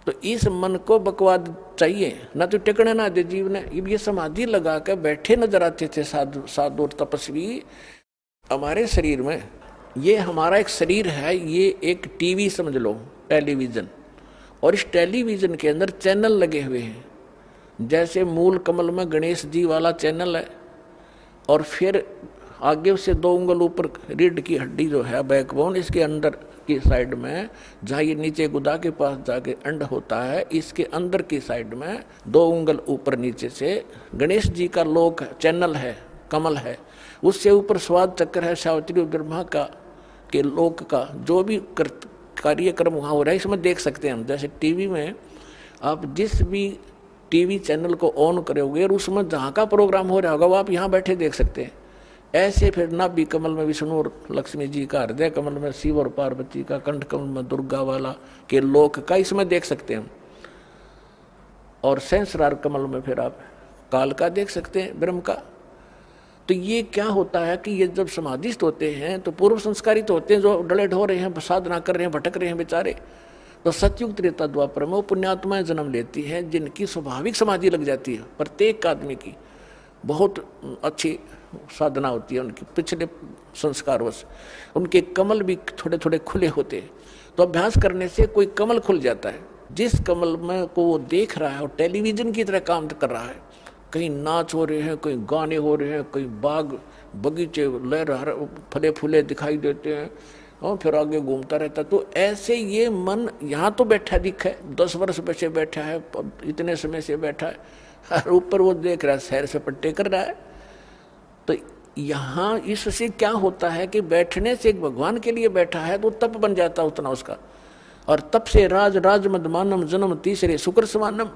तो इस मन को बकवाद चाहिए ना, तो टेकने ना दे जीव ने। ये समाधि लगा कर बैठे नजर आते थे साधु और तपस्वी हमारे शरीर में। ये हमारा एक शरीर है, ये एक टीवी समझ लो, टेलीविजन, और इस टेलीविजन के अंदर चैनल लगे हुए हैं। जैसे मूल कमल में गणेश जी वाला चैनल है, और फिर आगे से 2 उंगल ऊपर रीढ़ की हड्डी जो है बैकबोन, इसके अंदर की साइड में जहाँ ये नीचे गुदा के पास जाके अंड होता है, इसके अंदर की साइड में 2 उंगल ऊपर नीचे से गणेश जी का लोक चैनल है, कमल है। उससे ऊपर स्वाद चक्र है, सावित्री ब्रह्मा का के लोक का जो भी कार्यक्रम वहाँ हो रहा है इसमें देख सकते हैं हम। जैसे टीवी में आप जिस भी टीवी चैनल को ऑन करोगे और उसमें जहाँ का प्रोग्राम हो रहा होगा वो आप यहाँ बैठे देख सकते हैं। ऐसे फिर नाभि कमल में विष्णु और लक्ष्मी जी का, हृदय कमल में शिव और पार्वती का, कंठ कमल में दुर्गा वाला के लोक का इसमें देख सकते हैं। और सहस्रार कमल में फिर आप काल का देख सकते हैं, ब्रह्म का। तो ये क्या होता है कि ये जब समाधिस्थ होते हैं तो पूर्व संस्कारित होते हैं, जो डले ढो रहे हैं, साधना कर रहे हैं, भटक रहे हैं बेचारे, तो सतयुग त्रेता द्वापर में वो पुण्यात्माएं जन्म लेती हैं जिनकी स्वाभाविक समाधि लग जाती है। प्रत्येक आदमी की बहुत अच्छी साधना होती है, उनकी पिछले संस्कारवश उनके कमल भी थोड़े थोड़े खुले होते हैं। तो अभ्यास करने से कोई कमल खुल जाता है, जिस कमल में को वो देख रहा है और टेलीविजन की तरह काम कर रहा है, कहीं नाच हो रहे हैं, कहीं गाने हो रहे हैं, कहीं बाग बगीचे लहर फले फूले दिखाई देते हैं और फिर आगे घूमता रहता। तो ऐसे ये मन यहाँ तो बैठा दिखे, 10 वर्ष से बैठा है, इतने समय से बैठा है, और ऊपर वो देख रहा है सैर सपट्टे कर रहा है। तो यहाँ इससे क्या होता है कि बैठने से एक भगवान के लिए बैठा है तो तप बन जाता उतना उसका, और तप से राज राज मदमानम जन्म तीसरे शुक्र समानम,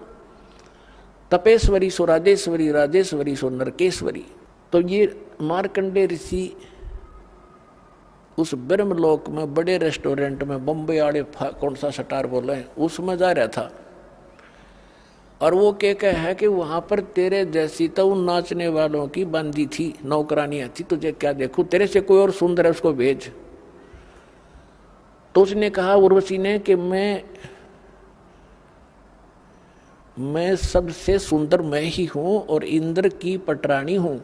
तपेश्वरी सो राजेश्वरी, राजेश्वरी सो नरकेश्वरी। तो ये मार्कंडे ऋषि उस ब्रह्मलोक में बड़े रेस्टोरेंट में बम्बई आड़े कौन सा सटार बोल रहे हैं उसमें जा रहा था, और वो क्या है कि वहां पर तेरे जैसी तो उन नाचने वालों की बंदी थी, नौकरानियां थी, तुझे क्या देखूं, तेरे से कोई और सुंदर है उसको भेज। तो उसने कहा उर्वशी ने कि मैं सबसे सुंदर मैं ही हूं और इंद्र की पटरानी हूं,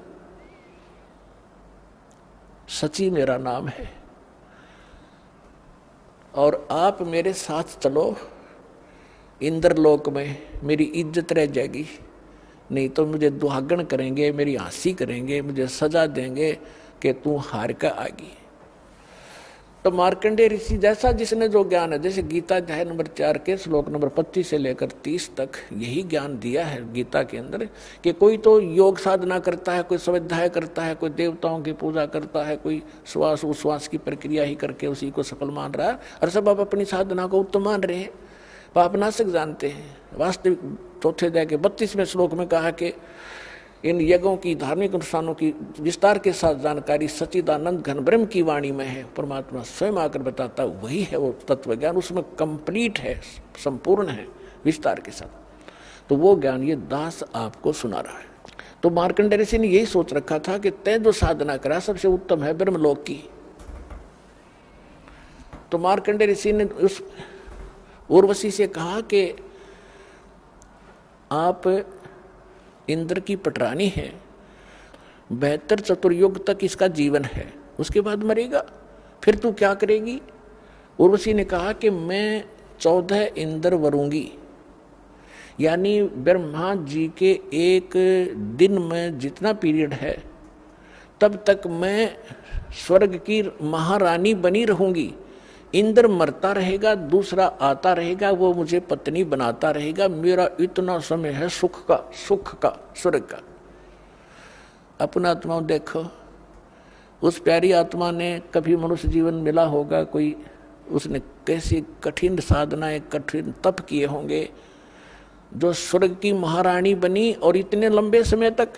सची मेरा नाम है, और आप मेरे साथ चलो, इंद्रलोक में मेरी इज्जत रह जाएगी, नहीं तो मुझे दुहागन करेंगे, मेरी हंसी करेंगे, मुझे सजा देंगे कि तू हार कर आगी। तो मार्कंडेय ऋषि जैसा जिसने जो ज्ञान है, जैसे गीता अध्याय नंबर 4 के श्लोक नंबर 25 से लेकर 30 तक यही ज्ञान दिया है गीता के अंदर, कि कोई तो योग साधना करता है, कोई स्वाध्याय करता है, कोई देवताओं की पूजा करता है, कोई श्वास उश्वास की प्रक्रिया ही करके उसी को सफल मान रहा है, और सब आप अपनी साधना को उत्तम मान रहे हैं, पापनाशक जानते हैं। वास्तविक चौथे अध्याय के 32वें श्लोक में कहा कि इन यज्ञों की धार्मिक अनुष्ठानों की विस्तार के साथ जानकारी सच्चिदानंद घन ब्रह्म की वाणी में है, परमात्मा स्वयं आकर बताता वही है वो तत्व ज्ञान, उसमें कंप्लीट है, संपूर्ण है विस्तार के साथ। तो वो ज्ञान ये दास आपको सुना रहा है। तो मार्कंडेय ऋषि ने यही सोच रखा था कि तय जो साधना करा सबसे उत्तम है ब्रह्मलोक की। तो मार्कंडेय ऋषि ने उस उर्वशी से कहा कि आप इंद्र की पटरानी है, 72 चतुर्युग तक इसका जीवन है, उसके बाद मरेगा, फिर तू क्या करेगी? उर्वशी ने कहा कि मैं 14 इंद्र वरूंगी, यानी ब्रह्मा जी के एक दिन में जितना पीरियड है तब तक मैं स्वर्ग की महारानी बनी रहूंगी। इंद्र मरता रहेगा, दूसरा आता रहेगा, वो मुझे पत्नी बनाता रहेगा, मेरा इतना समय है सुख का स्वर्ग का। अपना आत्मा देखो, उस प्यारी आत्मा ने कभी मनुष्य जीवन मिला होगा कोई, उसने कैसी कठिन साधनाएं कठिन तप किए होंगे जो स्वर्ग की महारानी बनी, और इतने लंबे समय तक,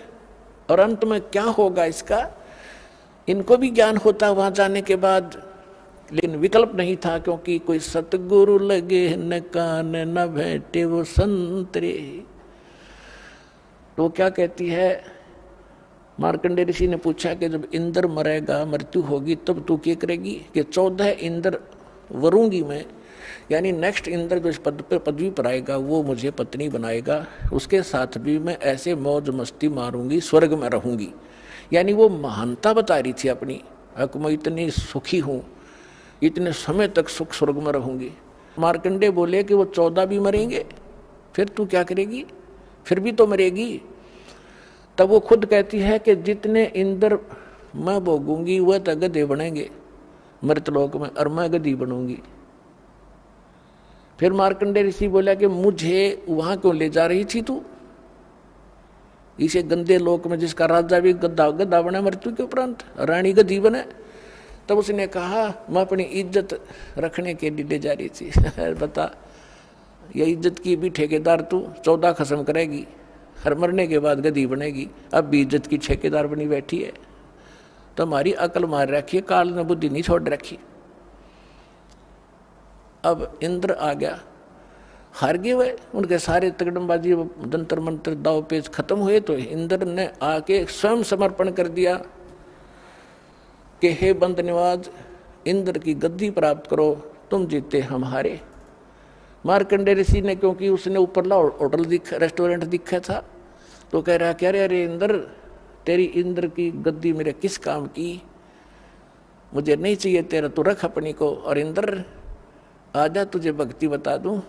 और अंत में क्या होगा इसका इनको भी ज्ञान होता वहां जाने के बाद, लेकिन विकल्प नहीं था, क्योंकि कोई सतगुरु लगे न कान न भेंटे वो संतरे। तो क्या कहती है मार्कंडेय ऋषि ने पूछा कि जब इंद्र मरेगा, मृत्यु होगी, तब तू क्या करेगी? कि 14 इंद्र वरूंगी मैं, यानी नेक्स्ट इंद्र जो इस पदवी पर आएगा वो मुझे पत्नी बनाएगा, उसके साथ भी मैं ऐसे मौज मस्ती मारूंगी, स्वर्ग में रहूंगी। यानी वो महानता बता रही थी अपनी, मैं इतनी सुखी हूं, इतने समय तक सुख स्वर्ग में रहूंगी। मार्कंडेय बोले कि वो 14 भी मरेंगे, फिर तू क्या करेगी? फिर भी तो मरेगी। तब वो खुद कहती है कि जितने इंद्र मैं भोगूंगी वह तो गधे बनेंगे मृतलोक में, और मैं गधी बनूंगी। फिर मार्कंडेय ऋषि बोला कि मुझे वहां क्यों ले जा रही थी तू, इसे गंदे लोक में जिसका राजा भी गधा बने मृत्यु के उपरांत, रानी गधी बने। तब उसने कहा मैं अपनी इज्जत रखने के लिए ले जा रही थी। बता, ये इज्जत की भी ठेकेदार तू 14 खत्म करेगी, हर मरने के बाद गधी बनेगी, अब भी इज्जत की ठेकेदार बनी बैठी है। तो हमारी अकल मार रखी है, काल ने बुद्धि नहीं छोड़ रखी। अब इंद्र आ गया, हार गए हुए, उनके सारे तगड़मबाजी जंतर मंत्र दाव पेच खत्म हुए। तो इंद्र ने आके स्वयं समर्पण कर दिया कि हे बंदनवाज, इंद्र की गद्दी प्राप्त करो, तुम जीते हम हारे। मार्कंडेय ऋषि ने, क्योंकि उसने ऊपरला होटल रेस्टोरेंट दिखा था, तो कह रहा क्या अरे इंद्र, तेरी इंद्र की गद्दी मेरे किस काम की, मुझे नहीं चाहिए तेरा, तू रख अपनी को। और इंद्र आजा तुझे भक्ति बता दूं,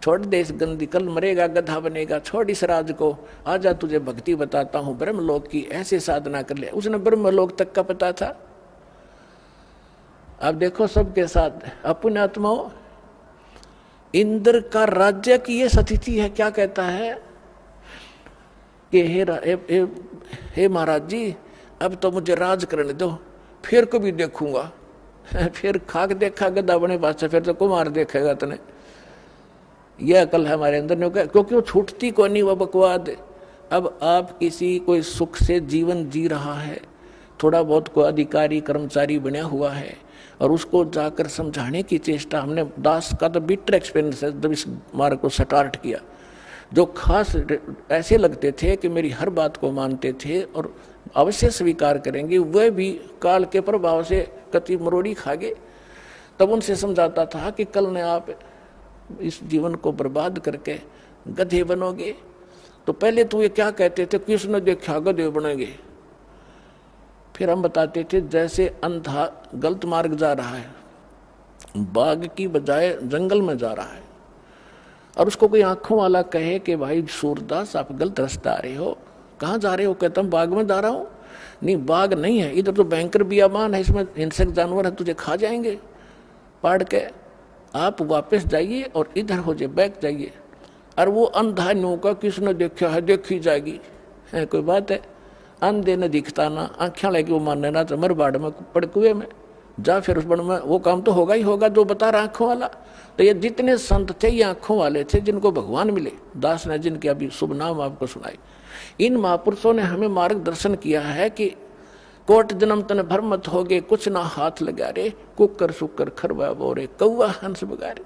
छोड़ दे इस गंदी, कल मरेगा गधा बनेगा, छोड़ इस राज को, आजा तुझे भक्ति बताता हूं ब्रह्मलोक की, ऐसे साधना कर ले। उसने ब्रह्मलोक तक का पता था। अब देखो सबके साथ अपने आत्माओं, इंद्र का राज्य की ये स्थिति है। क्या कहता है कि हे महाराज जी, अब तो मुझे राज करने दो, फिर कभी देखूंगा। फिर खाक देखा गधा बने पास, फिर तो कुमार देखेगा तने। यह अकल है हमारे अंदर ने, क्योंकि वो छूटती को नहीं, वह बकवाद। अब आप किसी कोई सुख से जीवन जी रहा है, थोड़ा बहुत कोई अधिकारी कर्मचारी बना हुआ है, और उसको जाकर समझाने की चेष्टा, हमने दास का तो बिटर एक्सपीरियंस है जब इस मार्ग को स्टार्ट किया। जो खास ऐसे लगते थे कि मेरी हर बात को मानते थे और अवश्य स्वीकार करेंगे, वह भी काल के प्रभाव से कति मरोड़ी खा गए। तब उनसे समझाता था कि कल ने आप इस जीवन को बर्बाद करके गधे बनोगे। तो पहले तो ये क्या कहते थे, किसने देखा गधे बनेंगे। फिर हम बताते थे जैसे अंधा गलत मार्ग जा रहा है, बाग की बजाय जंगल में जा रहा है, और उसको कोई आंखों वाला कहे कि भाई सूरदास आप गलत रास्ता आ रहे हो, कहाँ जा रहे हो, कहता हूँ बाग में जा रहा हूँ। नहीं, बाग नहीं है, इधर तो भयंकर बियाबान है, इसमें हिंसक जानवर है, तुझे खा जाएंगे पाड़ के, आप वापस जाइए और इधर हो जाए, बैक जाइए। और वो अंधा नो का किसने देखा है, देखी जाएगी, है कोई बात है। अंधे न दिखता ना, आँखें लेके वो मानने ना, तो मर बाड़ में पड़ कुएं में जा, फिर उस बड़ में वो काम तो होगा ही होगा जो बता रहा आंखों वाला। तो ये जितने संत थे ये आंखों वाले थे, जिनको भगवान मिले, दास ने जिनके अभी शुभ नाम आपको सुनाए। इन महापुरुषों ने हमें मार्गदर्शन किया है कि कोट जन्म तन भर मत होगे, कुछ ना हाथ लगा रे, कुकर सुकर खरवा बोरे, कौआ हंस बगारे।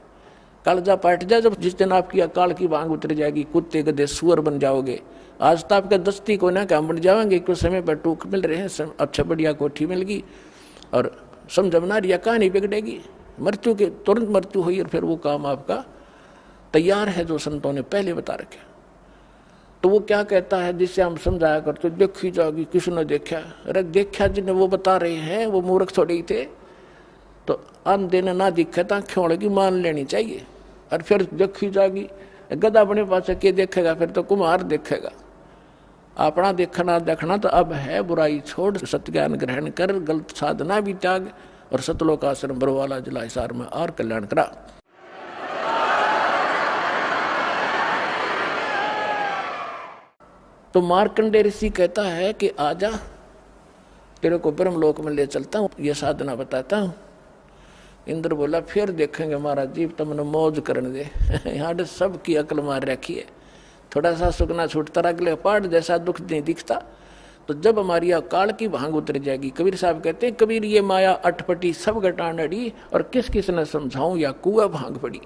कालजा पाट जा जब, जिस दिन आपकी अकाल की बांग उतर जाएगी, कुत्ते गधे सुअर बन जाओगे। आज तो आपका दस्ती को ना काम बन जाएंगे, कुछ समय पर टूक मिल रहे हैं, अच्छा बढ़िया कोठी मिल गई और समझना रिया कहानी बिगड़ेगी, मृत्यु के तुरंत मृत्यु हुई और फिर वो काम आपका तैयार है जो संतों ने पहले बता रखे। तो वो क्या कहता है जिससे हम समझाया करते, देखी जाएगी, किसने देखा, अरे देखा जिन्हें वो बता रहे हैं वो मूर्ख थोड़े ही थे। तो अंधे ने ना दिखे तो आँखें की मान लेनी चाहिए, और फिर देखी जाएगी, गधा अपने पास के देखेगा, फिर तो कुम्हार देखेगा। अपना देखना देखना तो अब है, बुराई छोड़ सत्य ज्ञान ग्रहण कर, गलत साधना भी त्याग, और सतलोक आश्रम बरवाला जिला हिसार में और कल्याण करा। तो मार्कंडेय ऋषि कहता है कि आजा, तेरे को ब्रह्मलोक में ले चलता हूँ, ये साधना बताता हूँ। इंद्र बोला फिर देखेंगे महाराज जी, तुमने मौज करने दे। यहाँ तो सबकी अकल मार रखी है, थोड़ा सा सुखना छूटता अगले पहाड़ जैसा दुख नहीं दिखता। तो जब हमारी अकाल की भांग उतर जाएगी, कबीर साहब कहते हैं, कबीर ये माया अटपटी सब घटान अड़ी, और किस किस ने समझाऊं या कुआ भांग पड़ी।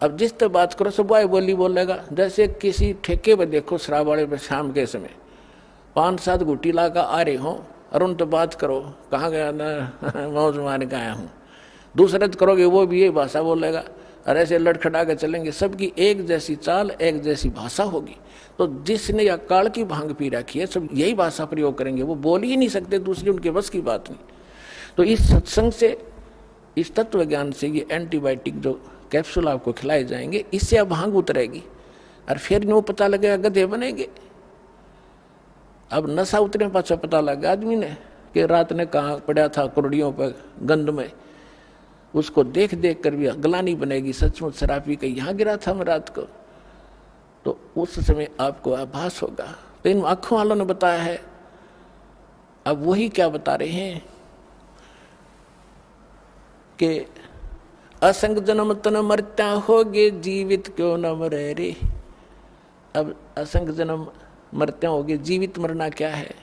अब जिस तरह बात करो सब वाई बोली बोलेगा। जैसे किसी ठेके पर देखो शराब वाले पे शाम के समय 5-7 घुटी ला का आ रहे हों, और उन तो बात करो कहाँ गया ना, मौज मारने का आया हूँ। दूसरे तो करोगे वो भी यही भाषा बोलेगा, और ऐसे लड़खड़ा के चलेंगे, सबकी एक जैसी चाल एक जैसी भाषा होगी। तो जिसने अकाल की भांग पी रखी है सब यही भाषा प्रयोग करेंगे, वो बोल ही नहीं सकते, दूसरी उनके बस की बात नहीं। तो इस सत्संग से, इस तत्व ज्ञान से, ये एंटीबायोटिक जो कैप्सूल आपको खिलाए जाएंगे, इससे अब भांग उतरेगी, और फिर नो पता लगेगा गधे बनेंगे। अब नशा उतरने पाछा पता लगा आदमी ने कि रात ने कहाँ पड़ा था कुरड़ियों पर गंध में, उसको देख देख कर भी गलानी बनेगी, सचमुच शराबी का यहाँ गिरा था मैं रात को। तो उस समय आपको आभास होगा। तो इन आंखों वालों ने बताया है। अब वही क्या बता रहे हैं कि असंग जन्म तन मरता होगे, जीवित क्यों न मरे रे। अब असंग जन्म मरते होगे, जीवित मरना क्या है।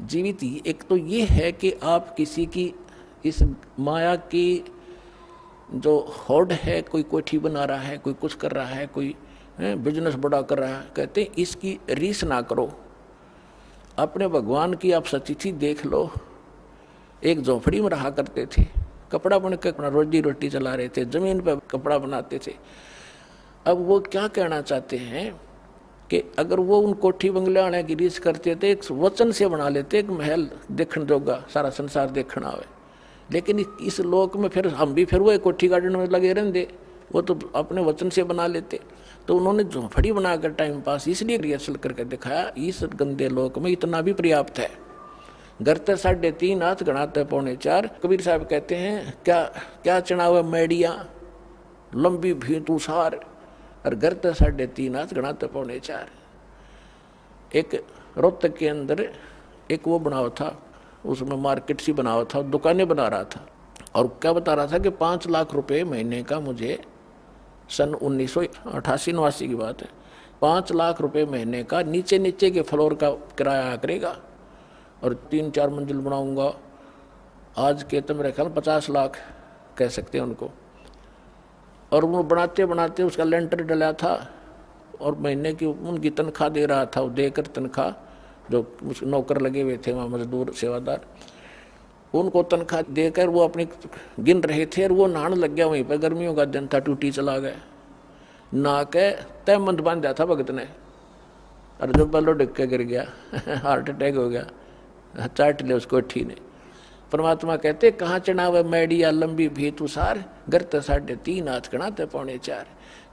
जीवित एक तो ये है कि आप किसी की इस माया की जो होड़ है, कोई कोठी बना रहा है, कोई कुछ कर रहा है, कोई बिजनेस बड़ा कर रहा है, कहते हैं इसकी रीस ना करो। अपने भगवान की आप सचिथि देख लो। एक झोपड़ी में रहा करते थे, कपड़ा बुन के अपना रोजी रोटी चला रहे थे, जमीन पर कपड़ा बनाते थे। अब वो क्या कहना चाहते हैं कि अगर वो उन कोठी बंगले आने की रीस करते थे, एक वचन से बना लेते एक महल देखने जोगा, सारा संसार देखना आवे। लेकिन इस लोक में फिर हम भी फिर वो एक कोठी गार्डन में लगे रहते, वो तो अपने वचन से बना लेते। तो उन्होंने झोंपड़ी बनाकर टाइम पास इसलिए रिहर्सल करके दिखाया, इस गंदे लोक में इतना भी पर्याप्त है। घर ते 3.5 हाथ, गणाते 4.25। कबीर साहब कहते हैं क्या क्या चढ़ावे मैडिया लंबी भी तुषार, और घर ते 3.5 हाथ, गणाते 4.25। एक रोहतक के अंदर एक वो बनावा था, उसमें मार्केट सी बनावा था, दुकानें बना रहा था, और क्या बता रहा था कि 5 लाख रुपए महीने का मुझे, सन 1988-89 की बात है, 5 लाख रुपए महीने का नीचे नीचे के फ्लोर का किराया करेगा, और 3-4 मंजिल बनाऊंगा। आज के तो मेरे ख्याल 50 लाख कह सकते हैं उनको। और वो बनाते बनाते उसका लेंटर डला था, और महीने की उनकी तनख्वाह दे रहा था, वो देकर तनख्वाह, जो नौकर लगे हुए थे वहाँ मजदूर सेवादार, उनको तनख्वाह देकर वो अपनी गिन रहे थे। और वो नहाने लग गया वहीं पर, गर्मियों का दिन था, टूटी चला गया, नहा के तय मंद बांधा था भगत ने, और जब बल्लो डिग के गिर गया हार्ट अटैक हो गया, चाट ले उसको ठी ने। परमात्मा कहते कहाँ चढ़ावे मैडिया लंबी भी तुषार, घर ते 3.5 हाथ, गणाते 4.25।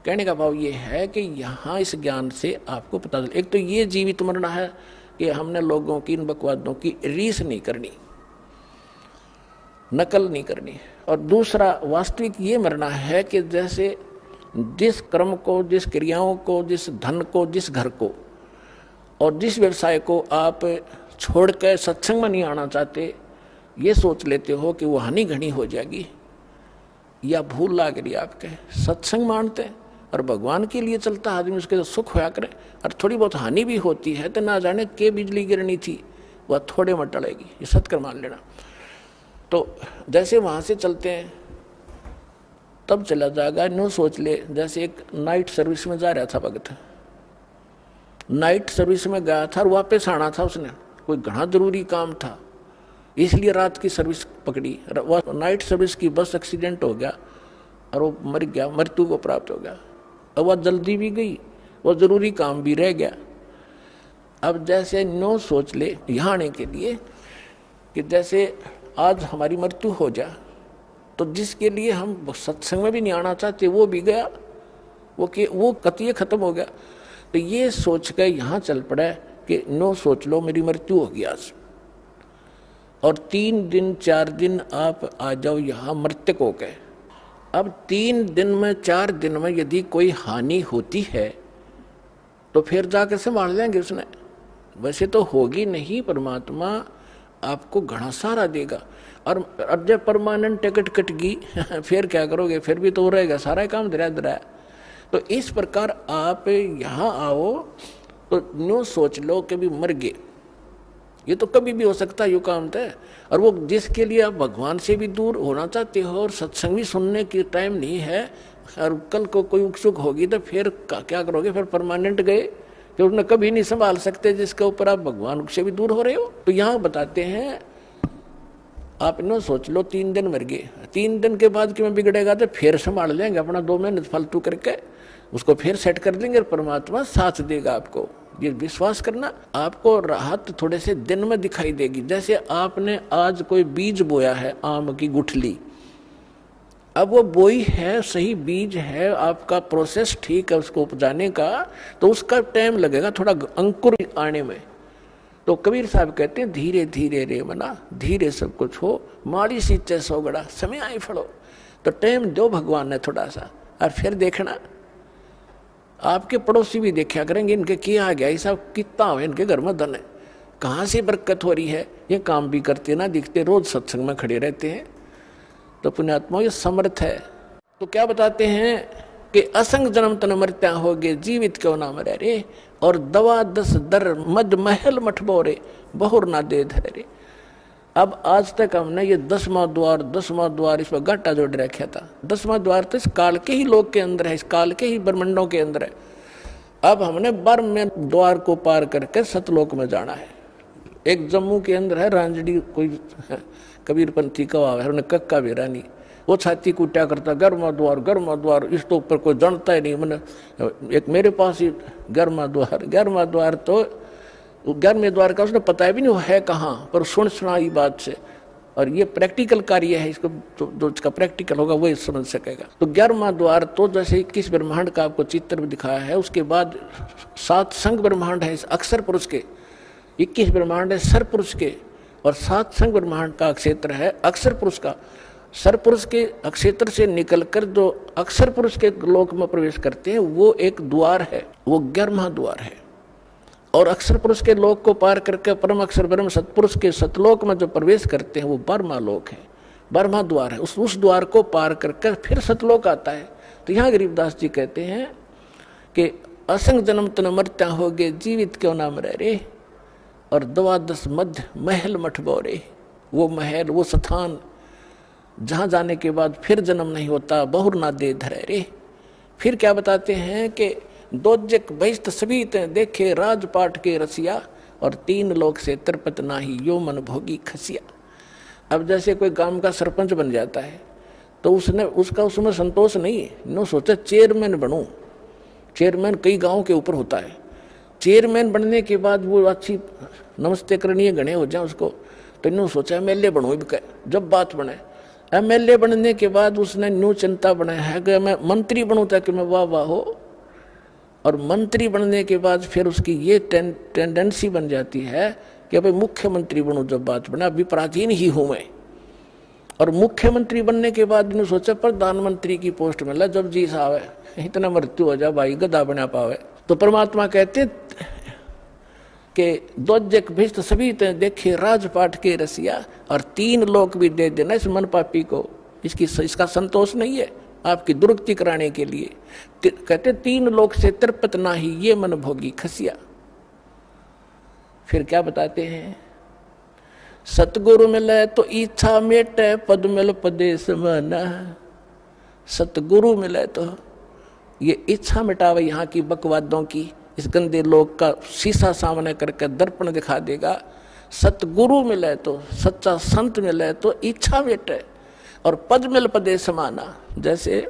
कहने का भाव ये है कि यहाँ इस ज्ञान से आपको पता चल, एक तो ये जीवित मरना है कि हमने लोगों की इन बकवादों की रीस नहीं करनी, नकल नहीं करनी, और दूसरा वास्तविक ये मरना है कि जैसे जिस कर्म को, जिस क्रियाओं को, जिस धन को, जिस घर को और जिस व्यवसाय को आप छोड़ कर सत्संग में नहीं आना चाहते, ये सोच लेते हो कि वो हानि घनी हो जाएगी, या भूल लाग रही आपके, सत्संग मानते हैं और भगवान के लिए चलता आदमी, उसके सुख होया करे, और थोड़ी बहुत हानि भी होती है तो ना जाने के बिजली गिरनी थी, वह थोड़े में टलेगी, ये सत्कर मान लेना। तो जैसे वहाँ से चलते हैं तब चला जाएगा, नो सोच ले। जैसे एक नाइट सर्विस में जा रहा था भगत, नाइट सर्विस में गया था और वापस आना था उसने, कोई घना जरूरी काम था, इसलिए रात की सर्विस पकड़ी। वह नाइट सर्विस की बस एक्सीडेंट हो गया और वो मर गया, मृत्यु को प्राप्त हो गया। और वह जल्दी भी गई, वह जरूरी काम भी रह गया। अब जैसे नो सोच ले यहाँ आने के लिए कि जैसे आज हमारी मृत्यु हो जाए, तो जिसके लिए हम सत्संग में भी नहीं आना चाहते वो भी गया, वो कतिये खत्म हो गया। तो ये सोच कर यहाँ चल पड़ा कि नो सोच लो मेरी मृत्यु होगी आज, और 3 दिन 4 दिन आप आ जाओ यहाँ मृतक हो गए। अब 3 दिन में 4 दिन में यदि कोई हानि होती है तो फिर जाकर संभाल लेंगे उसने, वैसे तो होगी नहीं, परमात्मा आपको घना सारा देगा। और अब जब परमानेंट टिकट कट गई फिर क्या करोगे, फिर भी तो रहेगा सारा काम धरा धरा। तो इस प्रकार आप यहाँ आओ तो न्यू सोच लो कि भी मर गए, ये तो कभी भी हो सकता है, यू काम है। और वो जिसके लिए आप भगवान से भी दूर होना चाहते हो और सत्संग भी सुनने की टाइम नहीं है, और कल को कोई उत्सुक होगी तो फिर क्या करोगे, फिर परमानेंट गए, फिर उन्हें कभी नहीं संभाल सकते, जिसके ऊपर आप भगवान से भी दूर हो रहे हो। तो यहाँ बताते हैं आप न सोच लो 3 दिन मर गए, 3 दिन के बाद क्यों बिगड़ेगा तो फिर संभाल लेंगे अपना 2 महीने फालतू करके, उसको फिर सेट कर देंगे और परमात्मा साथ देगा आपको। ये विश्वास करना, आपको राहत थोड़े से दिन में दिखाई देगी। जैसे आपने आज कोई बीज बोया है, आम की गुठली, अब वो बोई है, सही बीज है, आपका प्रोसेस ठीक है उसको उपजाने का, तो उसका टाइम लगेगा थोड़ा अंकुर आने में। तो कबीर साहब कहते हैं धीरे धीरे रे मना, धीरे सब कुछ हो, माड़ी सींचे सोगड़ा, समय आई फड़ो। तो टाइम दो भगवान ने थोड़ा सा, और फिर देखना आपके पड़ोसी भी देखा करेंगे इनके क्या आ गया, ये सब कितना हो इनके घर में धन है, कहाँ से बरकत हो रही है, ये काम भी करते ना दिखते, रोज सत्संग में खड़े रहते हैं। तो पुण्यात्मा ये समर्थ है। तो क्या बताते हैं कि असंग जन्म तन मरत्या हो गए, जीवित क्यों ना मरे रे, और दवा 10 दर मद महल मठबोरे, बहुर ना दे धरे। अब आज तक हमने ये 10वां द्वार इस पर घाटा जोड़ रखा था। 10वां द्वार तो इस काल के ही लोक के अंदर है, इस काल के ही ब्रह्मंडों के अंदर है। अब हमने 12वें द्वार को पार करके सतलोक में जाना है। एक जम्मू के अंदर है रांजड़ी, कोई कबीरपंथी कवा है, उन्हें कक्का बेरा नहीं, वो छाती कुट्या करता गर्मा द्वार, इस तो ऊपर कोई जानता ही नहीं। मैंने एक मेरे पास ही गर्मा द्वार तो 11वें द्वार का उसने पता भी नहीं वो है कहाँ, पर सुनाई बात से। और ये प्रैक्टिकल कार्य है, इसको जो इसका प्रैक्टिकल होगा वही समझ सकेगा। तो 11वां द्वार तो जैसे 21 ब्रह्मांड का आपको चित्र में दिखाया है, उसके बाद 7 संघ ब्रह्मांड है इस अक्षर पुरुष के, 21 ब्रह्मांड है सर पुरुष के, और 7 संघ ब्रह्मांड का क्षेत्र है अक्षर पुरुष का। सर पुरुष के क्षेत्र से निकलकर जो अक्षर पुरुष के लोक में प्रवेश करते हैं वो एक द्वार है, वो 11वां द्वार है। और अक्षर पुरुष के लोक को पार करके परम अक्षर ब्रह्म सतपुरुष के सतलोक में जो प्रवेश करते हैं वो 12वां लोक है, 12वां द्वार है। उस द्वार को पार करके फिर सतलोक आता है। तो यहाँ गरीबदास जी कहते हैं कि असंग जन्म तन मरत्या हो गए, जीवित क्यों नाम रह रे, और 12 मध्य महल मठ बोरे। वो महल, वो स्थान जहाँ जाने के बाद फिर जन्म नहीं होता, बहुर ना दे धरे रे। फिर क्या बताते हैं कि दोजक बहिष्ट सभी देखे राजपाट के रसिया, और 3 लोक से तिरपत नाही यो मन भोगी खसिया। अब जैसे कोई गांव का सरपंच बन जाता है तो उसमें संतोष नहीं है, नो सोचा चेयरमैन बनूं। चेयरमैन कई गांव के ऊपर होता है। चेयरमैन बनने के बाद वो अच्छी नमस्ते करणीय गणे हो जाए उसको, तो इन्होंने सोचा एमएलए बनूं। जब बात बने एमएलए बनने के बाद उसने न्यू चिंता बनाया है कि मैं मंत्री बनूं ताकि मैं वाह हो। और मंत्री बनने के बाद फिर उसकी ये टेंडेंसी बन जाती है कि भाई मुख्यमंत्री बनूं। जब बात बना, अभी प्राचीन ही हूं मैं। और मुख्यमंत्री बनने के बाद इन्होंने सोचा प्रधानमंत्री की पोस्ट मिला, जब जी साहब है इतना मृत्यु हो जा भाई गदा बना पावे। तो परमात्मा कहते कि दोजक भिष्ट सभी देखे राजपाट के रसिया, और 3 लोक भी दे देना इस मन पापी को। इसका संतोष नहीं है, आपकी दुर्गति कराने के लिए कहते 3 लोक से तिरपत नाही ये मन भोगी खसिया। फिर क्या बताते हैं, सतगुरु मिले तो इच्छा मेटे, पद मिल पदे समाना। सतगुरु मिले तो ये इच्छा मिटावे यहाँ की बकवादों की, इस गंदे लोक का शीशा सामने करके दर्पण दिखा देगा। सतगुरु मिले तो, सच्चा संत मिले तो इच्छा मेटे, और पद मिल पदे समाना। जैसे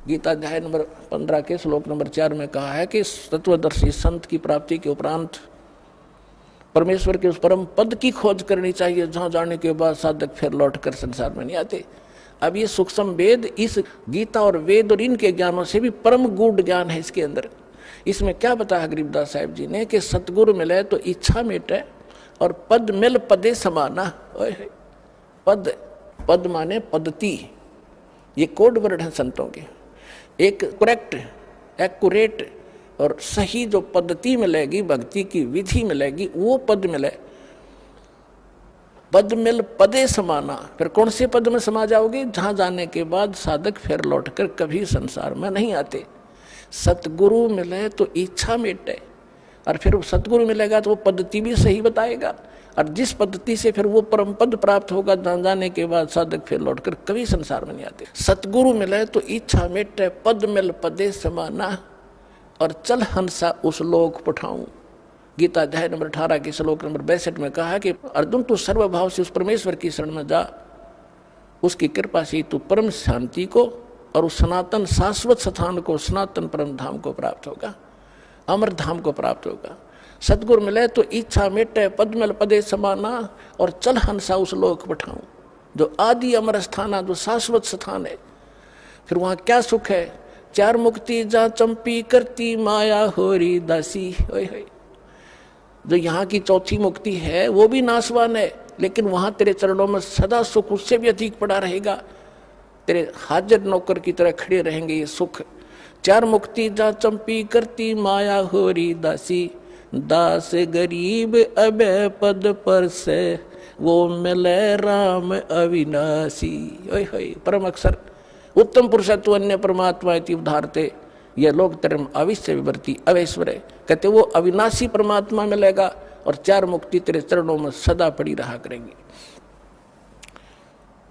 गीता अध्याय नंबर 15 के श्लोक नंबर 4 में कहा है कि तत्वदर्शी संत की प्राप्ति के उपरांत परमेश्वर के उस परम पद की खोज करनी चाहिए, जहां जाने के बाद साधक फिर लौट कर संसार में नहीं आते। अब ये सूक्ष्म वेद इस गीता और वेद और इनके ज्ञानों से भी परम गूढ़ ज्ञान है इसके अंदर। इसमें क्या बताया गरीबदास साहिब जी ने कि सतगुरु मिले तो इच्छा मिटे, और पद मिल पदे समाना। पद माने पद्धति, ये कोड वर्ड है संतों के। एक करेक्ट, एक्यूरेट और सही जो पद्धति मिलेगी, भक्ति की विधि मिलेगी, वो पद मिले। पद मिल पदे समाना। फिर कौन से पद में समा जाओगे, जहां जाने के बाद साधक फिर लौटकर कभी संसार में नहीं आते। सतगुरु मिले तो इच्छा मिटे, और फिर सतगुरु मिलेगा तो वो पद्धति भी सही बताएगा, और जिस पद्धति से फिर वो परम पद प्राप्त होगा, जाने के बाद साधक फिर लौटकर कभी संसार में नहीं आते। सतगुरु मिले तो इच्छा मिटे, पद मिल पदे समाना, और चल हंसा उस लोक पठाऊं। गीता अध्याय नंबर 18 के श्लोक नंबर 62 में कहा कि अर्जुन तू सर्वभाव से उस परमेश्वर की शरण में जा, उसकी कृपा से तू परम शांति को और उस सनातन शाश्वत स्थान को, सनातन परम धाम को प्राप्त होगा, अमर धाम को प्राप्त होगा। सतगुरु मिले तो इच्छा मिटे, पद मिल पदे समाना, और चल हंसा उस लोक पठाऊं, जो आदि अमर स्थान, जो शाश्वत स्थान है। फिर वहां क्या सुख है, 4 मुक्ति जा चंपी करती माया होरी दासी। जो यहाँ की 4थी मुक्ति है वो भी नाशवान है, लेकिन वहां तेरे चरणों में सदा सुख उससे भी अधिक पड़ा रहेगा। तेरे हाजिर नौकर की तरह खड़े रहेंगे ये सुख। 4 मुक्ति जा चंपी करती माया होरी दासी, दास गरीब अबे पद पर से वो मिले राम अविनाशी। परम अक्षर उत्तम पुरुषत्व अन्य परमात्मा इति उदाहरते, यह लोक धर्म अविश्य विवर्ती अवैश्वर है। कहते वो अविनाशी परमात्मा मिलेगा, और 4 मुक्ति तेरे चरणों में सदा पड़ी रहा करेंगी।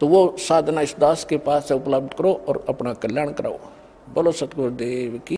तो वो साधना इस दास के पास से उपलब्ध करो और अपना कल्याण कराओ। बोलो सतगुरुदेव की।